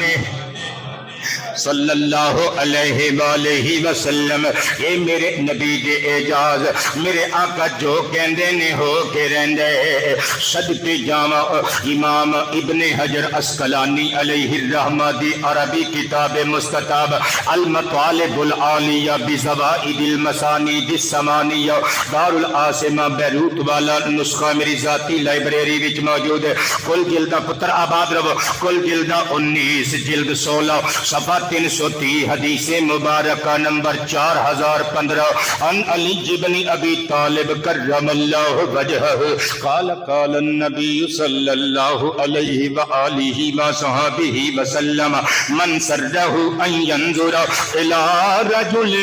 صلی اللہ علیہ وآلہ وسلم اے میرے نبی دے اعجاز میرے آقا جو کہندے نے ہو کے رہندے صدقے جاواں امام ابن حجر عسقلانی علیہ الرحمہ دی عربی کتاب مستطاب المطالب العالیہ بزوائد المسانید الثمانیہ دار العاصمہ بیروت والا نسخہ میری ذاتی لائبریری وچ موجود ہے کل جلدہ پتر آباد رو کل جلدہ 19 جلد 16 صفحہ 330 حدیث مبارکہ نمبر 4015 عن علی بن ابی طالب کرم اللہ وجہہ قال قال النبی صلی اللہ علیہ وآلہ وصحبہ وسلم من سرہ ان ينظر الى رجل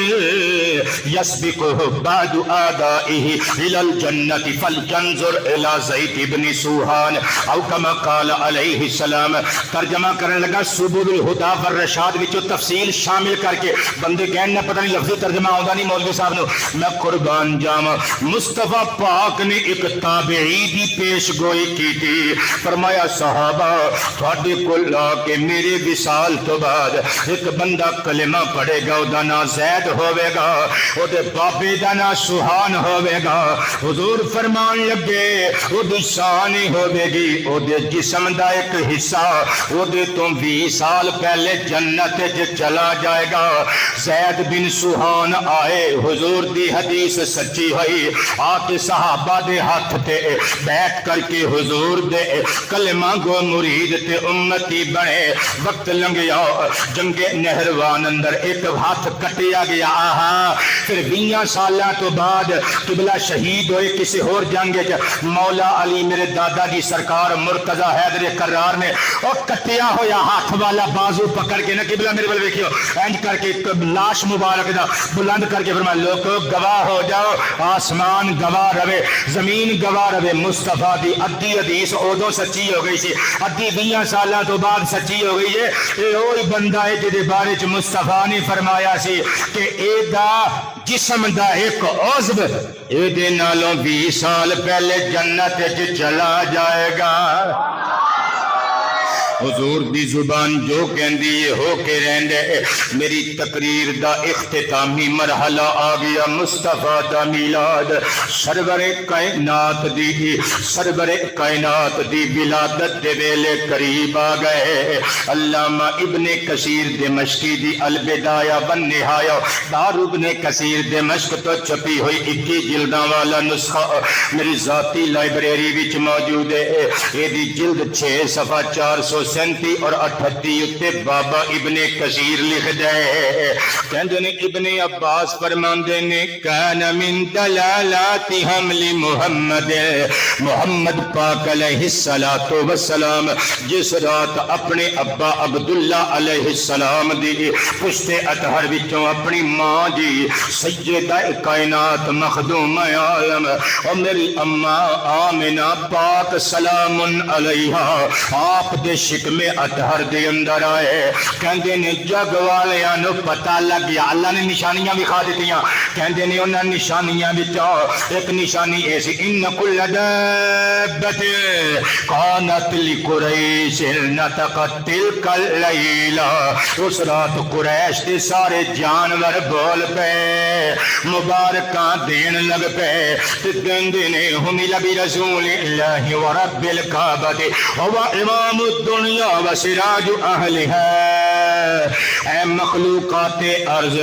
يسبقه بعد آدائه الى الجنة فلينظر الى زید بن سوحان او کما قال علیہ السلام ترجمہ کرنے لگا سبل الہدی والرشاد وچ تفصیل شامل کر کے بندے کہنے پتہ نہیں لفظی ترجمہ آؤں نہیں مولوی صاحب نو میں قربان جاواں مصطفیٰ پاک نے ایک تابعی دی پیش گوئی کی تھی فرمایا صحابہ تھوڑے کل آ کے میرے وصال تو بعد ایک بندہ کلمہ پڑھے گا او دا نام زید ہوئے گا او دے بابے دا نام سوحان ہوئے گا حضور فرمان لگے او دی شان ہوئے گی او دے جسم دا ایک حصہ او دے تم 20 سال پہلے جنت چلا جائے گا زید بن سوحان آئے حضور دی حدیث سچی ہوئی آکے صحابہ دے ہاتھ تے بیٹھ کر کے حضور دے کلمہ گو مرید تے امتی بنے وقت لنگیا جنگ نہروان اندر ایک ہاتھ کٹیا گیا آہا پھر 20 سالہ تو بعد قبلہ شہید ہوئے کسی اور جنگ مولا علی میرے دادا کی سرکار مرتضی حیدر کرار نے اور کٹیا ہویا ہاتھ والا بازو پکڑ کے نہ قبلہ قبلہ میرے بل ویکھیو اینج کر کے لاش مبارک دا بلند کر کے فرمایا لوگو گواہ ہو جاؤ آسمان گواہ رہے زمین گواہ رہے مصطفیٰ دی ادھی حدیث ادو سچی ہو گئی سی ادھی 20 سالاں تو بعد سچی ہو گئی ہے یہ وہی بندہ ہے جہدے بارے چ مصطفیٰ نے فرمایا سی کہ اے دا جسم دا ایک عضو اے دے نالوں 20 سال پہلے جنت وچ چلا جائے گا حضور دی زبان جو کہندی ہے ہو کے رہندے میری تقریر دا اختتامی مرحلہ آ گیا مصطفیٰ دا میلاد سرور کائنات دی ولادت دے ویلے قریب آ گئے علامہ ابن کثیر دمشقی دی البدایہ والنہایہ دار ابن کثیر دمشق تو چھپی ہوئی 21 جلداں والا نسخہ میری ذاتی لائبریری وچ موجود ہے یہ دی جلد 6 صفحہ 437 اور 38 اتے بابا ابن کثیر لکھ دے کہندے نے ابن عباس فرماندے نے کان من دلالات حمل محمد محمد پاک علیہ الصلوۃ والسلام جس رات اپنے ابا عبداللہ علیہ السلام دی پشت اطہر وچوں اپنی ماں جی سیدہ کائنات مخدوم عالم اور میری اماں آمنہ پاک سلام علیہا آپ دے شکم اطہر دے اندر آئے کہندے نے جگ والیاں نو پتہ لگ گیا اللہ نے نشانیاں بھی کھا دیتیاں کہندے نے انہاں نشانیاں وچوں ایک نشانی ایسی ان کل دابت کانت لقریش نطقت تلک اللیلہ اس رات قریش دے سارے جانور بول پے مبارکاں دین لگ پے کہندے نے حمل برسول اللہ ورب الکعبۃ هو امام الدنیا وسراج اہلها اے مخلوقات ارض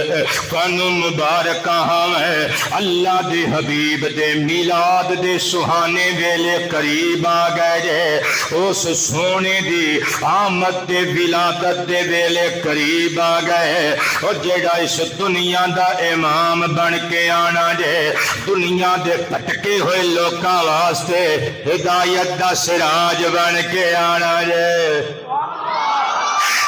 فن مبارکہ ہمیں اللہ دے حبیب دے میلاد دے سہانے ویلے قریب آ گئے جے اس سونے دی آمد دے ولادت دے ویلے قریب آ گئے اور جیڑا اس دنیا دا امام بن کے آنا جے دنیا دے پٹکے ہوئے لوکاں واسطے ہدایت دا سراج بن کے آنا جے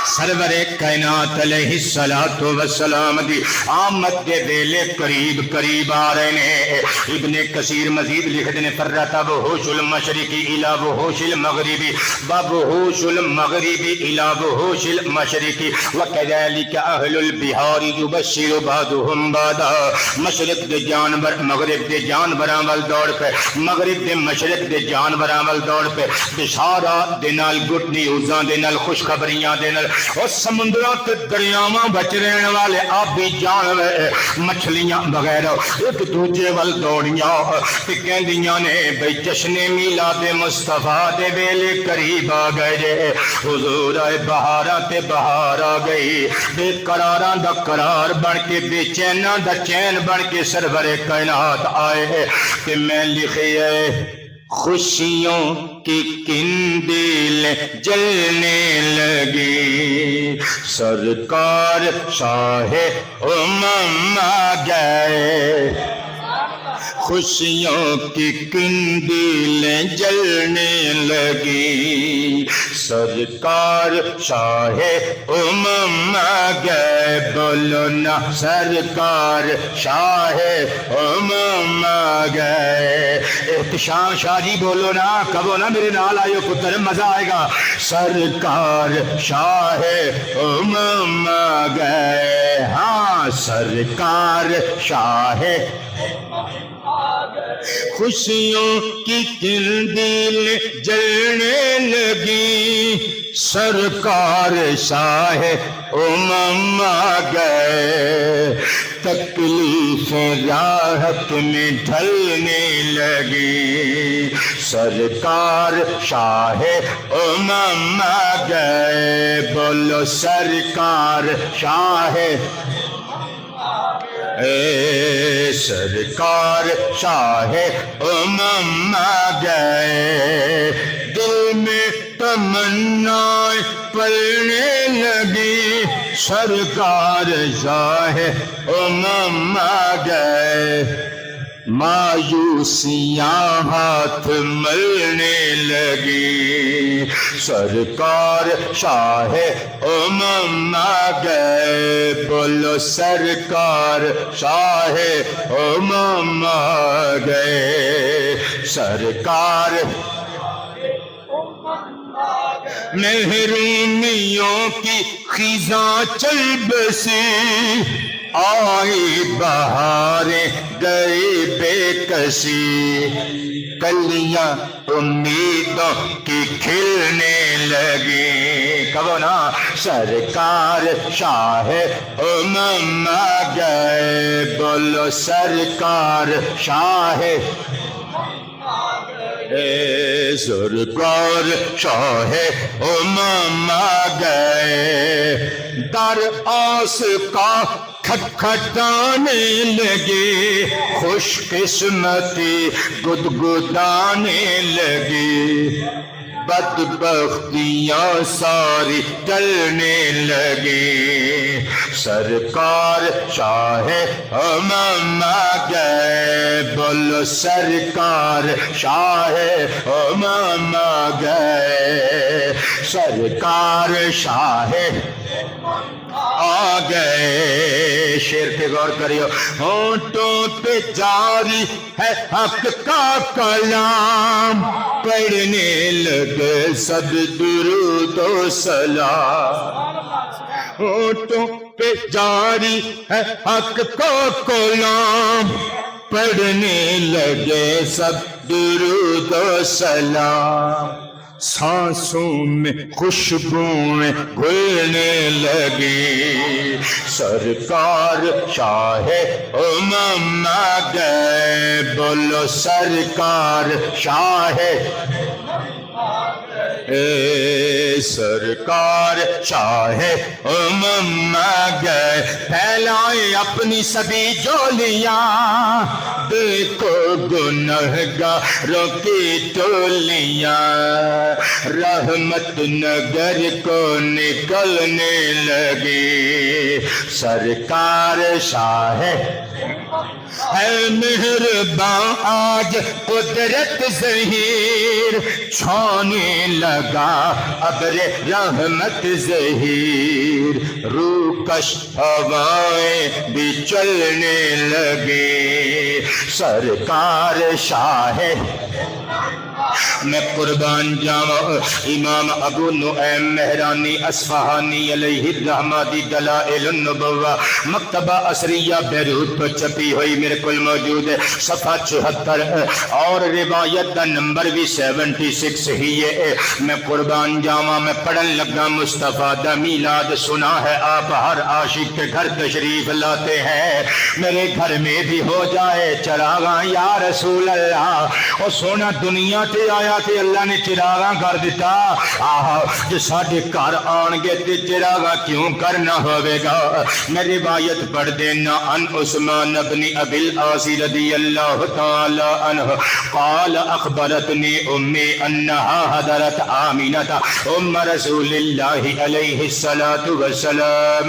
سرور کائنات علیہ الصلوۃ والسلام دی آمد دے ویلے قریب قریب آ رہے نے ابن کثیر مزید لکھتے ہیں فرت وحوش المشرقی الی وحوش المغربی وحوش المغربی الی وحوش المشرقی وکذالک اہل البحار یبشر بعضهم بعضا مشرق دے جانور مغرب دے جانوراں ول دوڑ پے مغرب دے مشرق دے جانوراں ول دوڑ پے بشارات دے نال گڈ نیوزاں دے نال خوشخبریاں دے نال اور سمندروں تے دریاواں بچ رہنے والے آبی جانور مچھلیاں وغیرہ ایک دوجے ول دوڑیاں تے کہندیاں نے بھئی جشن میلاد مصطفیٰ دے ویلے قریب آ گئے جے حضور آئے بہاراں تے بہار آ گئی بے قراراں دا قرار بن کے بے چیناں دا چین بن کے سرور کائنات آئے کہ میں لکھے خوشیوں کی کندیل جلنے لگی سرکار شاہ امم آ گئے خوشیوں کی کندیل جلنے لگی سرکار شاہ امم آ گئے بولو نا سرکار شاہ امم آ گئے احتشام شاہ جی بولو نا کبو نا میرے نال آئیو پتر مزہ آئے گا سرکار شاہ امم آ گئے ہاں سرکار شاہ خوشیوں کی کندیل جلنے لگی سرکار شاہ امم آ گئے تکلیفیں راحت میں ڈھلنے لگی سرکار شاہ امم آ گئے بولو سرکار شاہ اے سرکار شاہ امم آ گئے دل میں تمنا پلنے لگی سرکار شاہ امم آ گئے مایوسیاں ہاتھ ملنے لگی سرکار شاہ امم آ گئے، بولو سرکار شاہ امم آ گئے، سرکار محرومیوں کی خزاں چل بسی، آئی بہاریں گئی بے کسی، کلیاں امیدوں کی کھلنے لگی، کہو نا سرکار شاہ امم آ گئے، بولو سرکار شاہ سرکار شاہ امم آ گئے، در آس کا کھٹکھٹانے لگے، خوش قسمتی گدگدانے لگی، بدبختیاں ساری ٹلنے لگی، سرکار شاہ امم آ گئے، بولو سرکار شاہ امم آ گئے، سرکار شاہ آ گئے۔ شیر پہ غور کریو، ہونٹوں پہ جاری ہے حق کا کلام، پڑھنے لگے سب درود و سلام، ہونٹوں پہ جاری ہے حق کا کلام، پڑھنے لگے سب درود و سلام، سانسوں میں خوشبوئیں گھلنے لگی، سرکار شاہ امم آ گئے، بولو سرکار شاہ سرکار شاہ امم آ گئے، پھیلائیں اپنی سبھی جولیاں، دیکھو گنہگاروں کی ٹولیاں، رحمت نگر کو نکلنے لگی، سرکار شاہ ہے مہرباں آج قدرت ظہیر، چھانے لگا ابر رحمت ظہیر، روکش ہوائیں بھی چلنے لگی، سرکار شاہ میں قربان جاواں امام ابو نعیم مہرانی اصفہانی علیہ الرحمہ دی دلائل النبوہ مکتبہ عصریہ بیروت پر چھپی ہوئی میرے کل موجود ہے، صفحہ 74 اور روایت دا نمبر بھی 76 ہی ہے۔ میں قربان جاواں میں پڑھن لگا مصطفیٰ دا میلاد، سنا ہے آپ ہر عاشق کے گھر تشریف لاتے ہیں، میرے گھر میں بھی ہو جائے چراغاں یا رسول اللہ، اور سونا دنیا تے آیا تے اللہ نے چراغاں کر دیتا، جو ساڈے گھر آن گے تے چراغاں کیوں کرنا ہوئے گا۔ میں روایت پڑھ دینا، ان عثمان بن ابی العاص رضی اللہ تعالی عنہ قال اخبرتنی امی انہا حضرت آمینہ ام رسول اللہ علیہ الصلاة والسلام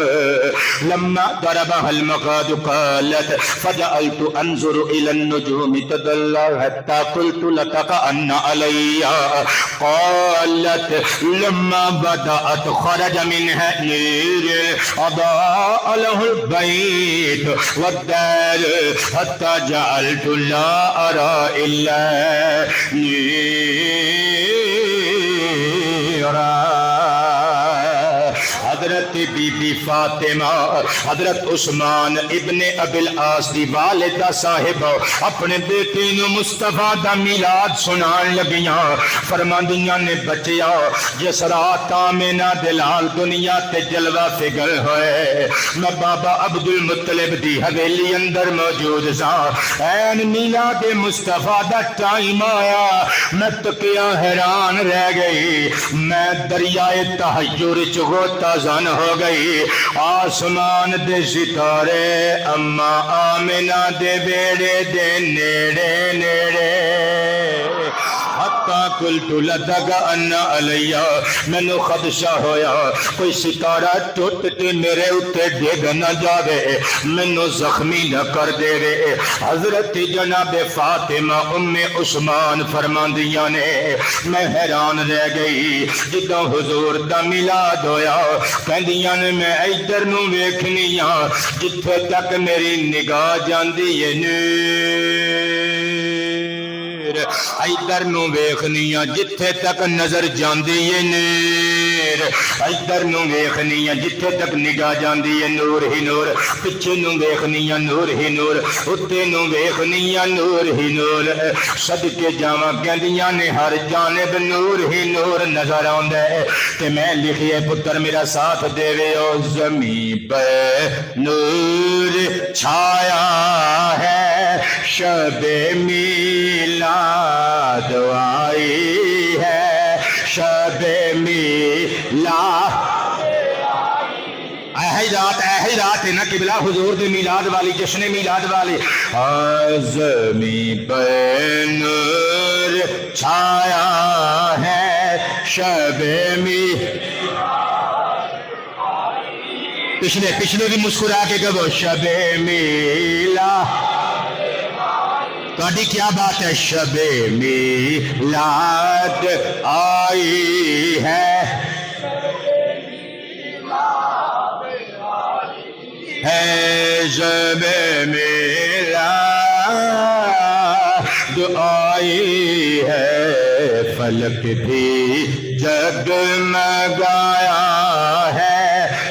لما ضربها المقاد قالت فجعلت انظر الى النجوم تدلى حتى قلت لتقأن علي، قالت لما بدأت خرج منها نور أضاء له البيت والدار حتى جعلت لا أرى إلا نورا۔ حضرت بی بی فاطمہ حضرت عثمان ابن ابی العاص دی والدہ صاحب اپنے بیٹے نو مصطفیٰ دا میلاد سنان لگیاں، فرماندیاں نے بچیا جس رات آمینہ دلال دنیا تے جلوہ فگر ہوئے، میں بابا عبد المطلب دی حویلی اندر موجود سا، این میلاد مصطفیٰ دا ٹائم آیا، میں تکیا حیران رہ گئی، میں دریائے تحجر چغوتا زن ہو گئی، آسمان دے ستارے اما آمینہ دے بیڑے دے نیڑے نیڑے قلت لدغ ان علیہ مینوں خدشہ ہویا کوئی ستارہ ٹوٹ کے میرے اتنے ڈگ نہ جاوے مینوں زخمی نہ کر دے وے حضرت جناب فاطمہ ام عثمان فرماندیاں نے میں حیران رہ گئی جدوں حضور دا میلاد ہویا کہندیاں نے میں ادھر نوں ویکھنی ہاں جتھے تک میری نگاہ جاندی ہے ادھر نوں ویکھنی ہاں جتھے تک نظر جاندی ہے نور ادھر نوں ویکھنی ہاں جتھے تک نگاہ جاندی ہے نور ہی نور پیچھے نوں ویکھنی ہاں نور ہی نور اتے نوں ویکھنی ہاں نور ہی نور صدقے جاواں کہندیاں نے ہر جانب نور ہی نور نظر آوندا ہے تے میں لکھیے پتر میرا ساتھ دیوے او زمین پہ نور چھایا ہے شب میلاد آئی ہے شب میلاد ایہی رات ہے نا قبلہ حضور دے میلاد والی جشن میلاد والی زمین پہ نور چھایا ہے شب پچھلے بھی مسکرا کے کہو شب میلاد تہاڈی کیا بات ہے شب میلاد آئی ہے شب میلاد آئی ہے فلک بھی جگمگایا ہے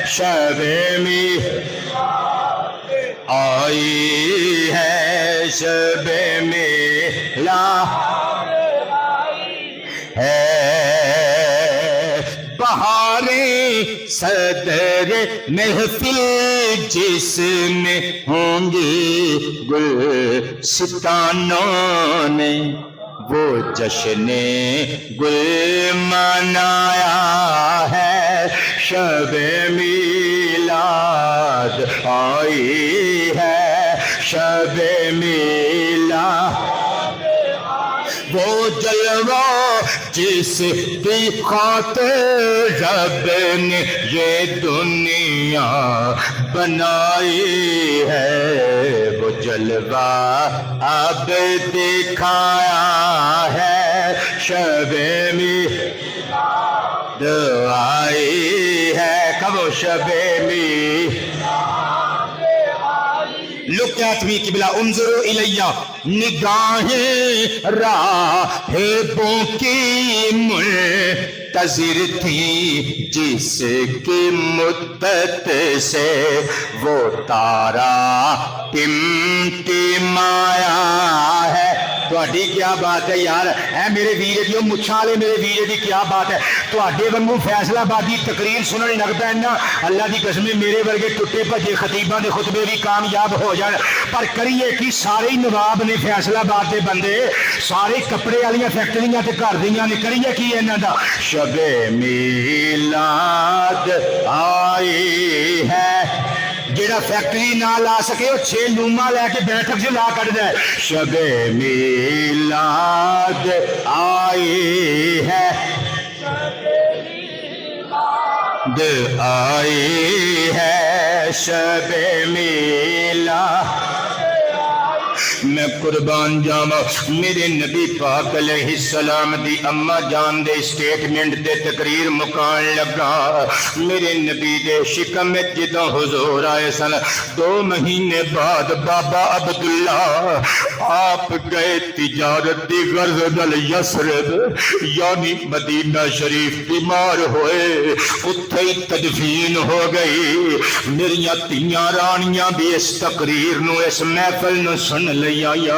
شب میلاد آئی ہے شب میلاد ہے بہاریں صدر محفل جس میں ہوں گے گلستانوں نے وہ جشن گل منایا ہے شب میلاد آئی ہے شب میلاد وہ جلوہ جس کی خاطر رب نے یہ دنیا بنائی ہے وہ جلوہ اب دکھایا ہے شب میلاد آئی ہے کب شب میلاد Look at me قبلہ انظروا الیہ نگاہیں راہبوں کی منتظر تھی جس کی مدت سے وہ تارا ٹمٹمایا ہے تہاڈی کیا بات ہے یار اے میرے ویرے دیو مچھاں والے میرے ویرے دی کیا بات ہے تہاڈے وانگوں فیصلہ آبادی تقریر سنن لگ پینا اللہ دی قسم میرے ورگے ٹٹے بھجے خطیباں دے خطبے بھی کامیاب ہو جان پر کریے کہ سارے نواب نے فیصلہ آباد دے بندے سارے کپڑے والیاں فیکٹریاں تے گھر دیاں نے کریے کی انہاں دا شب میلاد آئی ہے جیڑا فیکٹری نہ لا سکے وہ 6 لوما لے کے بیٹھک سے لا کر دے شب میلاد آئی ہے آئی ہے شب میلاد میں قربان جاواں میرے نبی پاک علیہ السلام دی اما جان دے سٹیٹمنٹ دے تقریر مکان لگا میرے نبی دے شکم میں جدوں حضور آئے سن 2 مہینے بعد بابا عبداللہ آپ گئے تجارت دی غرض نال یثرب یعنی مدینہ شریف بیمار ہوئے اتھے ہی تدفین ہو گئی میریاں تیاں رانیاں بھی اس تقریر نو اس محفل نو سن لئی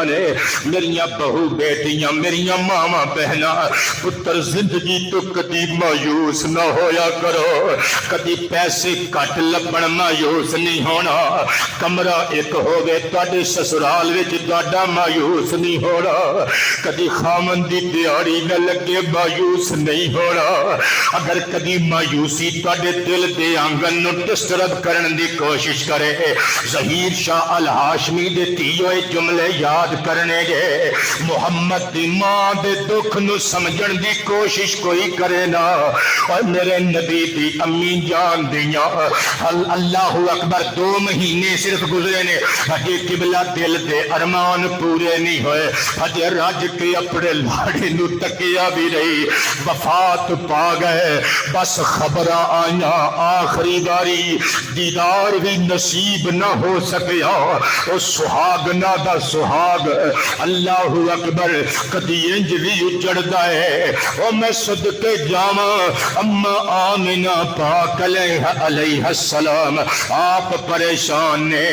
نے میریاں بہو بیٹیاں میریاں ماما بہنا پتر زندگی تو کدی مایوس نہ ہویا کرو کدی پیسے کٹ لبن مایوس نہیں ہونا کمرہ ایک ہوگے تواڈے سسرال وچ تواڈا مایوس نہیں ہونا کدی خامن دی دیاری نہ لگے مایوس نہیں ہونا اگر کدی مایوسی تواڈے دل دے آنگن نو ڈسٹرب کرن دی کوشش کرے ظہیر شاہ الہاشمی دے تیوے جملے والے یاد کرنے گے محمد دی ماں دے دکھ نو سمجھن دی کوشش کوئی کرے نا اور میرے نبی دی امی جان دیاں اللہ اکبر 2 مہینے صرف گزرے نے ہجے قبلہ دل دے ارمان پورے نہیں ہوئے ہجے رج کے اپنے لاڑے نو تکیا بھی رہی وفات پا گئے بس خبراں آئیاں آخری باری دیدار بھی نصیب نہ ہو سکیا او سہاگ نا دا سہاگ اللہ اکبر کدی انج بھی اجڑدا ہے او میں صدقے جاواں اما آمنہ پاک علیہ السلام آپ پریشان نے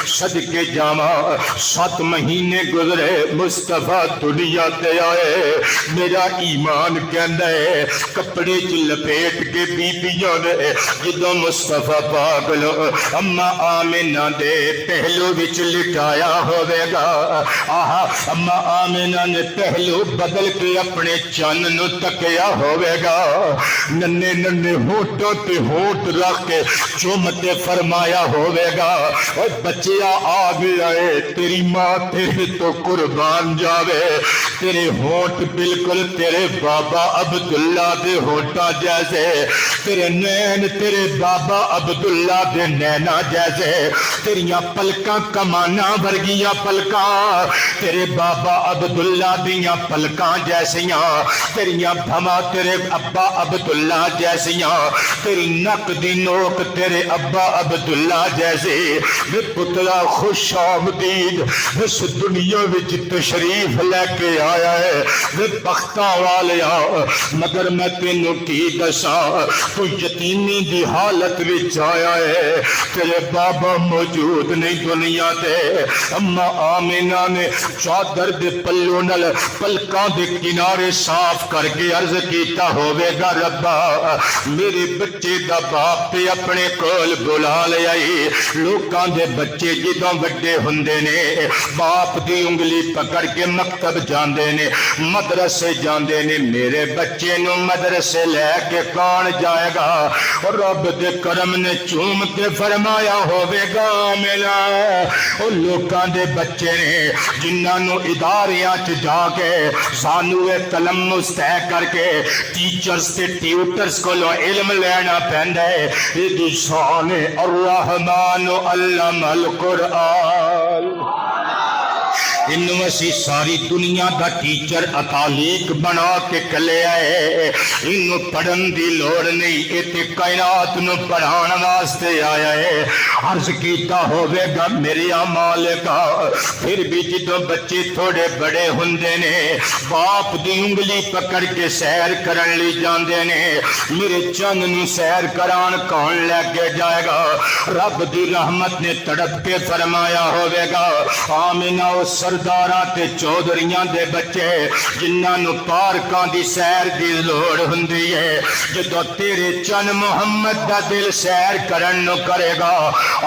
صدقے جاواں 7 مہینے گزرے مصطفیٰ دنیا تے آئے میرا ایمان کہندا ہے کپڑے چ لپیٹ کے بیبیاں نے جدوں مصطفیٰ پاک لو اما آمنہ دے پہلو وچ لٹایا ہوے گا آہا اما آمنہ نے پہلو بدل کے اپنے چن نو تکیا ہوے گا ننے ننے ہونٹوں تے ہونٹ رکھ کے چومتے فرمایا ہوے گا اور بچیا آ گیا ہے تیری ماں تیرے تو قربان جاوے تیرے ہونٹ بالکل تیرے بابا عبداللہ دے ہونٹا جیسے تیرے نین تیرے بابا عبداللہ دے نینا جیسے تیریاں پلکاں کمانا ورگیاں پلکاں تیرے بابا عبداللہ دیاں پلکاں جیسیاں تیریاں بھما تیرے ابا عبداللہ جیسیاں تیری نک دی نوک تیرے ابا عبداللہ جیسے میں پتلا خوش آمدید اس دنیا وچ تشریف لے کے آیا ہے میں بختاں والیا مگر میں تینوں کی دساں تو یتیمی دی حالت وچ آیا ہے تیرے بابا موجود نہیں دنیا تے اما آمنہ نے چادر دے پلو نل پلکاں دے کنارے صاف کر کے عرض کیتا ہوے گا ربا میرے بچے دا باپ تے اپنے کول بلا لیا لوکاں دے بچے جدوں وڈے ہوندے نے باپ دی انگلی پکڑ کے مکتب جاندے نے مدرسے جاندے نے میرے بچے نو مدرسے لے کے کون جائے گا اور رب دے کرم نے چوم کے فرمایا ہوے گا میلا او لوکاں دے بچے نے جنہاں نو اداریاں چ جا کے سانوے قلم مستح کر کے ٹیچرز تے ٹیوٹرز کولوں علم لینا پیندا ہے یہ شان الرحمن علم القرآن انہوں اسی ساری دنیا دا ٹیچر اکالیک بنا کے کلے آئے انہوں پڑھن دی لوڑ نہیں ایتے کائنات نو پڑھان واسطے آیا ہے عرض کیتا ہوئے گا میرے مالکا پھر بھی جدوں بچے تھوڑے بڑے ہوندے نے باپ دی انگلی پکڑ کے سیر کرن لی جاندے نے میرے چن نو سیر کران کون لے کے جائے گا رب دی رحمت نے تڑپ کے فرمایا ہوئے گا آمنہ و سرداراں تے چودھریاں دے بچے جنہاں نو پارکاں دی سیر دی لوڑ ہوندی ہے جدوں تیرے چن محمد دا دل سیر کرن نو کرے گا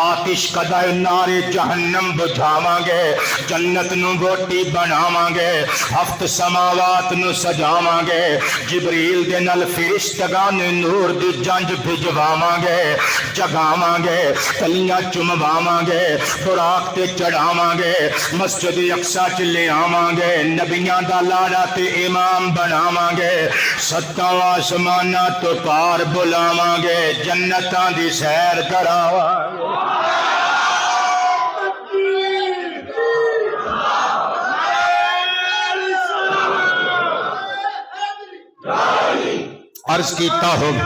آتش کدائے نارے جہنم بجھاواں گے جنت نو بوٹی بناواں گے ہفت سماوات نو سجاواں گے جبریل دے نال فرشتگان نور دی جنج بھجواواں گے جگاواں گے کلیاں چمواواں گے براق تے چڑھاواں گے مسجد اقصا چ لے آواں گے نبیاں دا لاڑا تے امام بناواں گے ستاں آسماناں تو پار بلاواں گے جنتاں دی سیر کراواں گے عرض کیتا ہوگا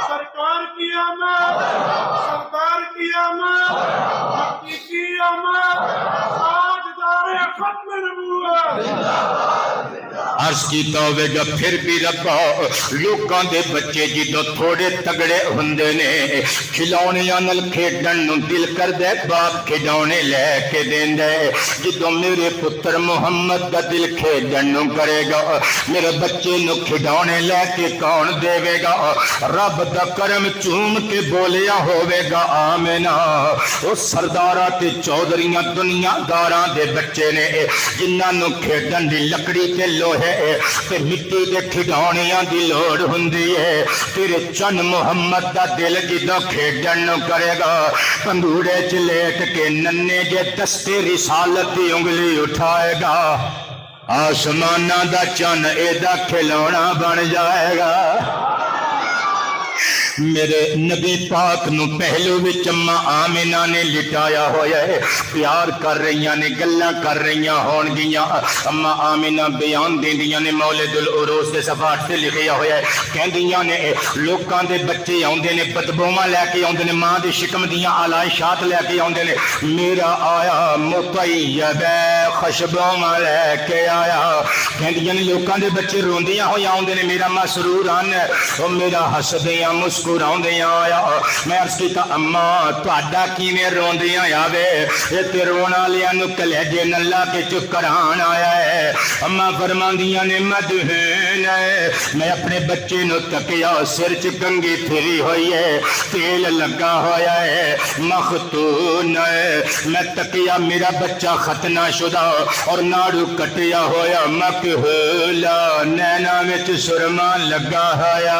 سرکار کی آمد سرکار کی آمد مکی کی آمد تاجدار ختم نبوت عرض کیتا ہوئے گا پھر بھی ربا لوکاں دے بچے جدوں تھوڑے تگڑے ہوندے نے کھلونیاں نال کھیڈن نو دل کردے باپ کھڈونے لے کے دیندے جدوں میرے پتر محمد دا دل کھیڈن نو کرے گا میرے بچے نو کھڈونے لے کے کون دے گا رب دا کرم چوم کے بولیا ہوے گا آمنہ او سرداراں تے چودھریاں دنیا داراں دے بچے نے جنہاں نو کھیڈن دی لکڑی تے لوہے ہوئے تے مٹی دے کھڈاونیاں دی لوڑ ہوندی ہے تیرے چن محمد دا دل جدوں کھیڈن نو کرے گا پندوڑے چ لیٹ کے ننے جے دستے رسالت دی انگلی اٹھائے گا آسماناں دا چن اے دا کھلونا بن جائے گا میرے نبی پاک نو پہلو وچ اماں آمنہ نے لٹایا ہویا ہے پیار کر رہیاں نے گلاں کر رہیاں ہون گیاں اماں آمنہ بیان دیندیاں نے مولد العروس دے صفحات تے لکھیا ہویا ہے کہندیاں نے لوکاں دے بچے آوندے نے بدبوواں لے کے آوندے نے ماں دی شکم دیاں آلائشات لے کے آوندے نے میرا آیا مطیب خوشبوواں لے کے آیا کہندیاں نے لوکاں دے بچے روندیاں ہویا آوندے نے میرا مسروران او میرا ہسدیاں مسکراؤندیاں آیا میں عرض کیتا اماں تہاڈا کیویں روندیاں آوے اے تے رون والیاں نو کلیجے نلا کے چکران آیا ہے اماں فرماندیاں نے مدہن ہے میں اپنے بچے نو تکیا سر چ کنگھی پھری ہوئی ہے تیل لگا ہویا ہے مختون ہے میں تکیا میرا بچہ ختنہ شدہ اور ناڑو کٹیا ہویا مکحولا نینا وچ سرما لگا ہویا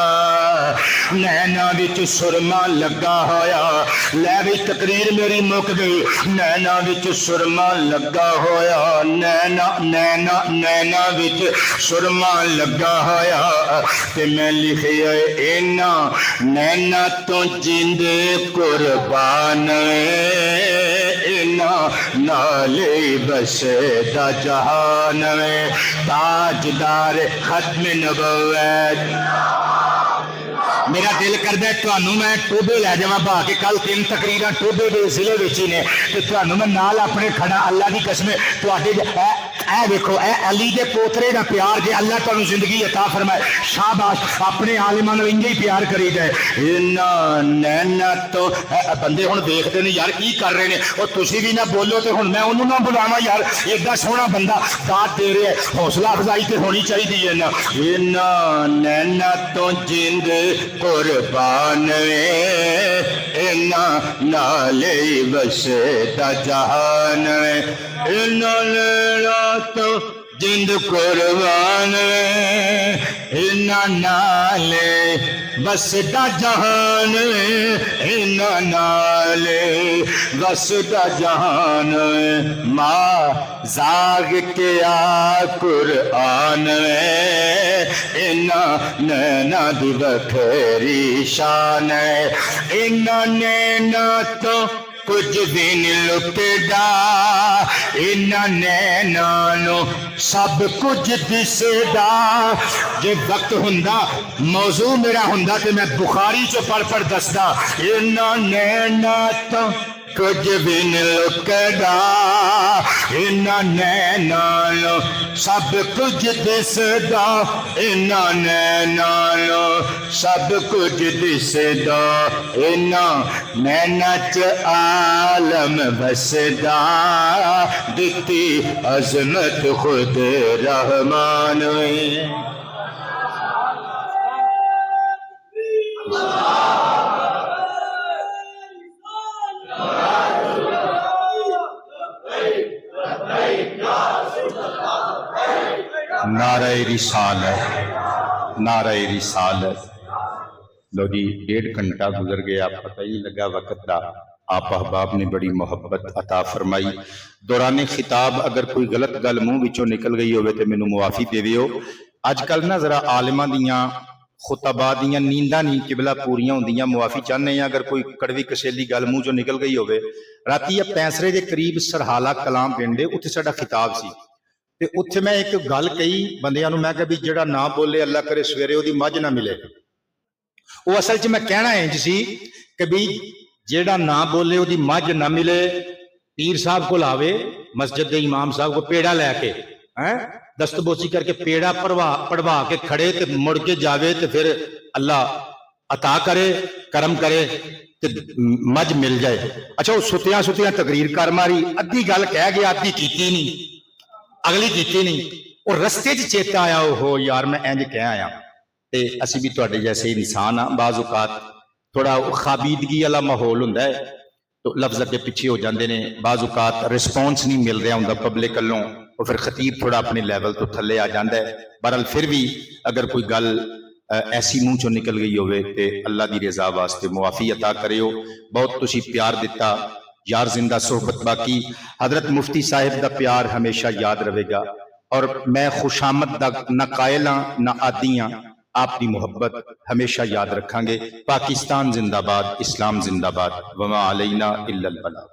نینا وچ سرما لگا ہویا لے بھی تقریر میری مک گئی نینا وچ سرما لگا ہویا نینا وچ سرما لگا ہویا تے میں لکھیا اینا نینا تو جیند قربان اینا نالے بسے دا جہان تاجدار ختم نبوت میرا دل کردا ہے تانوں میں ٹوبے لے جاواں بھا کے کل 3 تقریراں ٹوبے دے ضلع وچ ہی نے تے تانوں میں نال اپنے کھڑا اللہ دی قسم تواڈے اے دیکھو اے علی دے پوترے دا پیار جے اللہ تانوں زندگی عطا فرمائے شاباش اپنے عالماں نوں انج ہی پیار کری جائے اینا نینا تو بندے ہن دیکھدے نے یار کی کر رہے نے او تسی بھی نہ بولو تے ہن میں اونوں نہ بلاواں یار ایڈا سوہنا بندہ داد دے رہا ہے حوصلہ افزائی تے ہونی چاہیے ہے نا اینا نینا تو جند قربان اینا نالے وسدا جہان اینا لیلا تو جند قربان اینا نالے وسدا جہان اینا نالے وسدا جہان ماں زاغ کے آ قرآن اینا نینا دی بکھری شان اینا نینا تو کچھ دن لکدا اینا نینا نو سب کچھ دسدا جے وقت ہوندا موضوع میرا ہوندا تے میں بخاری چو پڑھ دسدا اینا نینا تو کچھ دن لکدا اینا نینا نو سب کچھ دسدا اینا نینا نو سب کچھ دسدا اینا نینا چ عالم وسدا دتی عظمت خود رحمان نعرہ رسالت نعرہ رسالت لو جی 1.5 گھنٹہ گزر گیا پتہ ہی لگا وقت دا آپ احباب نے بڑی محبت عطا فرمائی دوران خطاب اگر کوئی غلط گل منہ وچوں نکل گئی ہوئے تے مینوں معافی دے دیو اج کل نا ذرا عالماں دیاں خطباء دیاں نینداں نہیں قبلہ پوریاں ہوندیاں معافی چاہنے ہیں اگر کوئی کڑوی کسیلی گل منہ چوں نکل گئی ہوئے راتی پینسرے دے قریب سرحالہ کلام پنڈ اتھے ساڈا خطاب سی تے اتھے میں ایک گل کہی بندیاں نوں میں کہ بھی جڑا نہ بولے اللہ کرے سویرے وہ مجھ نہ ملے وہ اصل چ میں کہنا انج سی کہ بھی جیڑا نہ بولے وہ مجھ نہ ملے پیر صاحب کو لاوے مسجد دے امام صاحب کو پیڑا لے کے دست بوسی کر کے پیڑا پڑھوا کے کھڑے تے مڑ کے جاوے تے پھر اللہ عطا کرے کرم کرے تے مجھ مل جائے اچھا وہ ستیاں تقریر کر ماری ادھی گل کہہ گیا ادھی کیتی نہیں اگلی کیتی نہیں اور رستے چ چیتا آیا ہو یار میں انج کہہ آیا تے اسی بھی تواڈے جیسے انسان ہاں بعض اوقات تھوڑا خابیدگی والا ماحول ہوندا ہے تو لفظ اگے پیچھے ہو جاندے نے بعض اوقات رسپانس نہیں مل رہا ہوندا پبلک والوں وہ پھر خطیب تھوڑا اپنے لیول تو تھلے آ جاندہ ہے. بہرحال پھر بھی اگر کوئی گل ایسی منہ چوں نکل گئی ہوئے تے اللہ دی رضا واسطے معافی عطا کرے ہو. بہت تسی پیار دیتا یار، زندہ صحبت باقی. حضرت مفتی صاحب دا پیار ہمیشہ یاد رہے گا، اور میں خوشامد دا نہ قائل ہاں نہ عادی ہاں. آپ دی محبت ہمیشہ یاد رکھاں گے. پاکستان زندہ باد، اسلام زندہ باد. وما علینا الا البلاغ.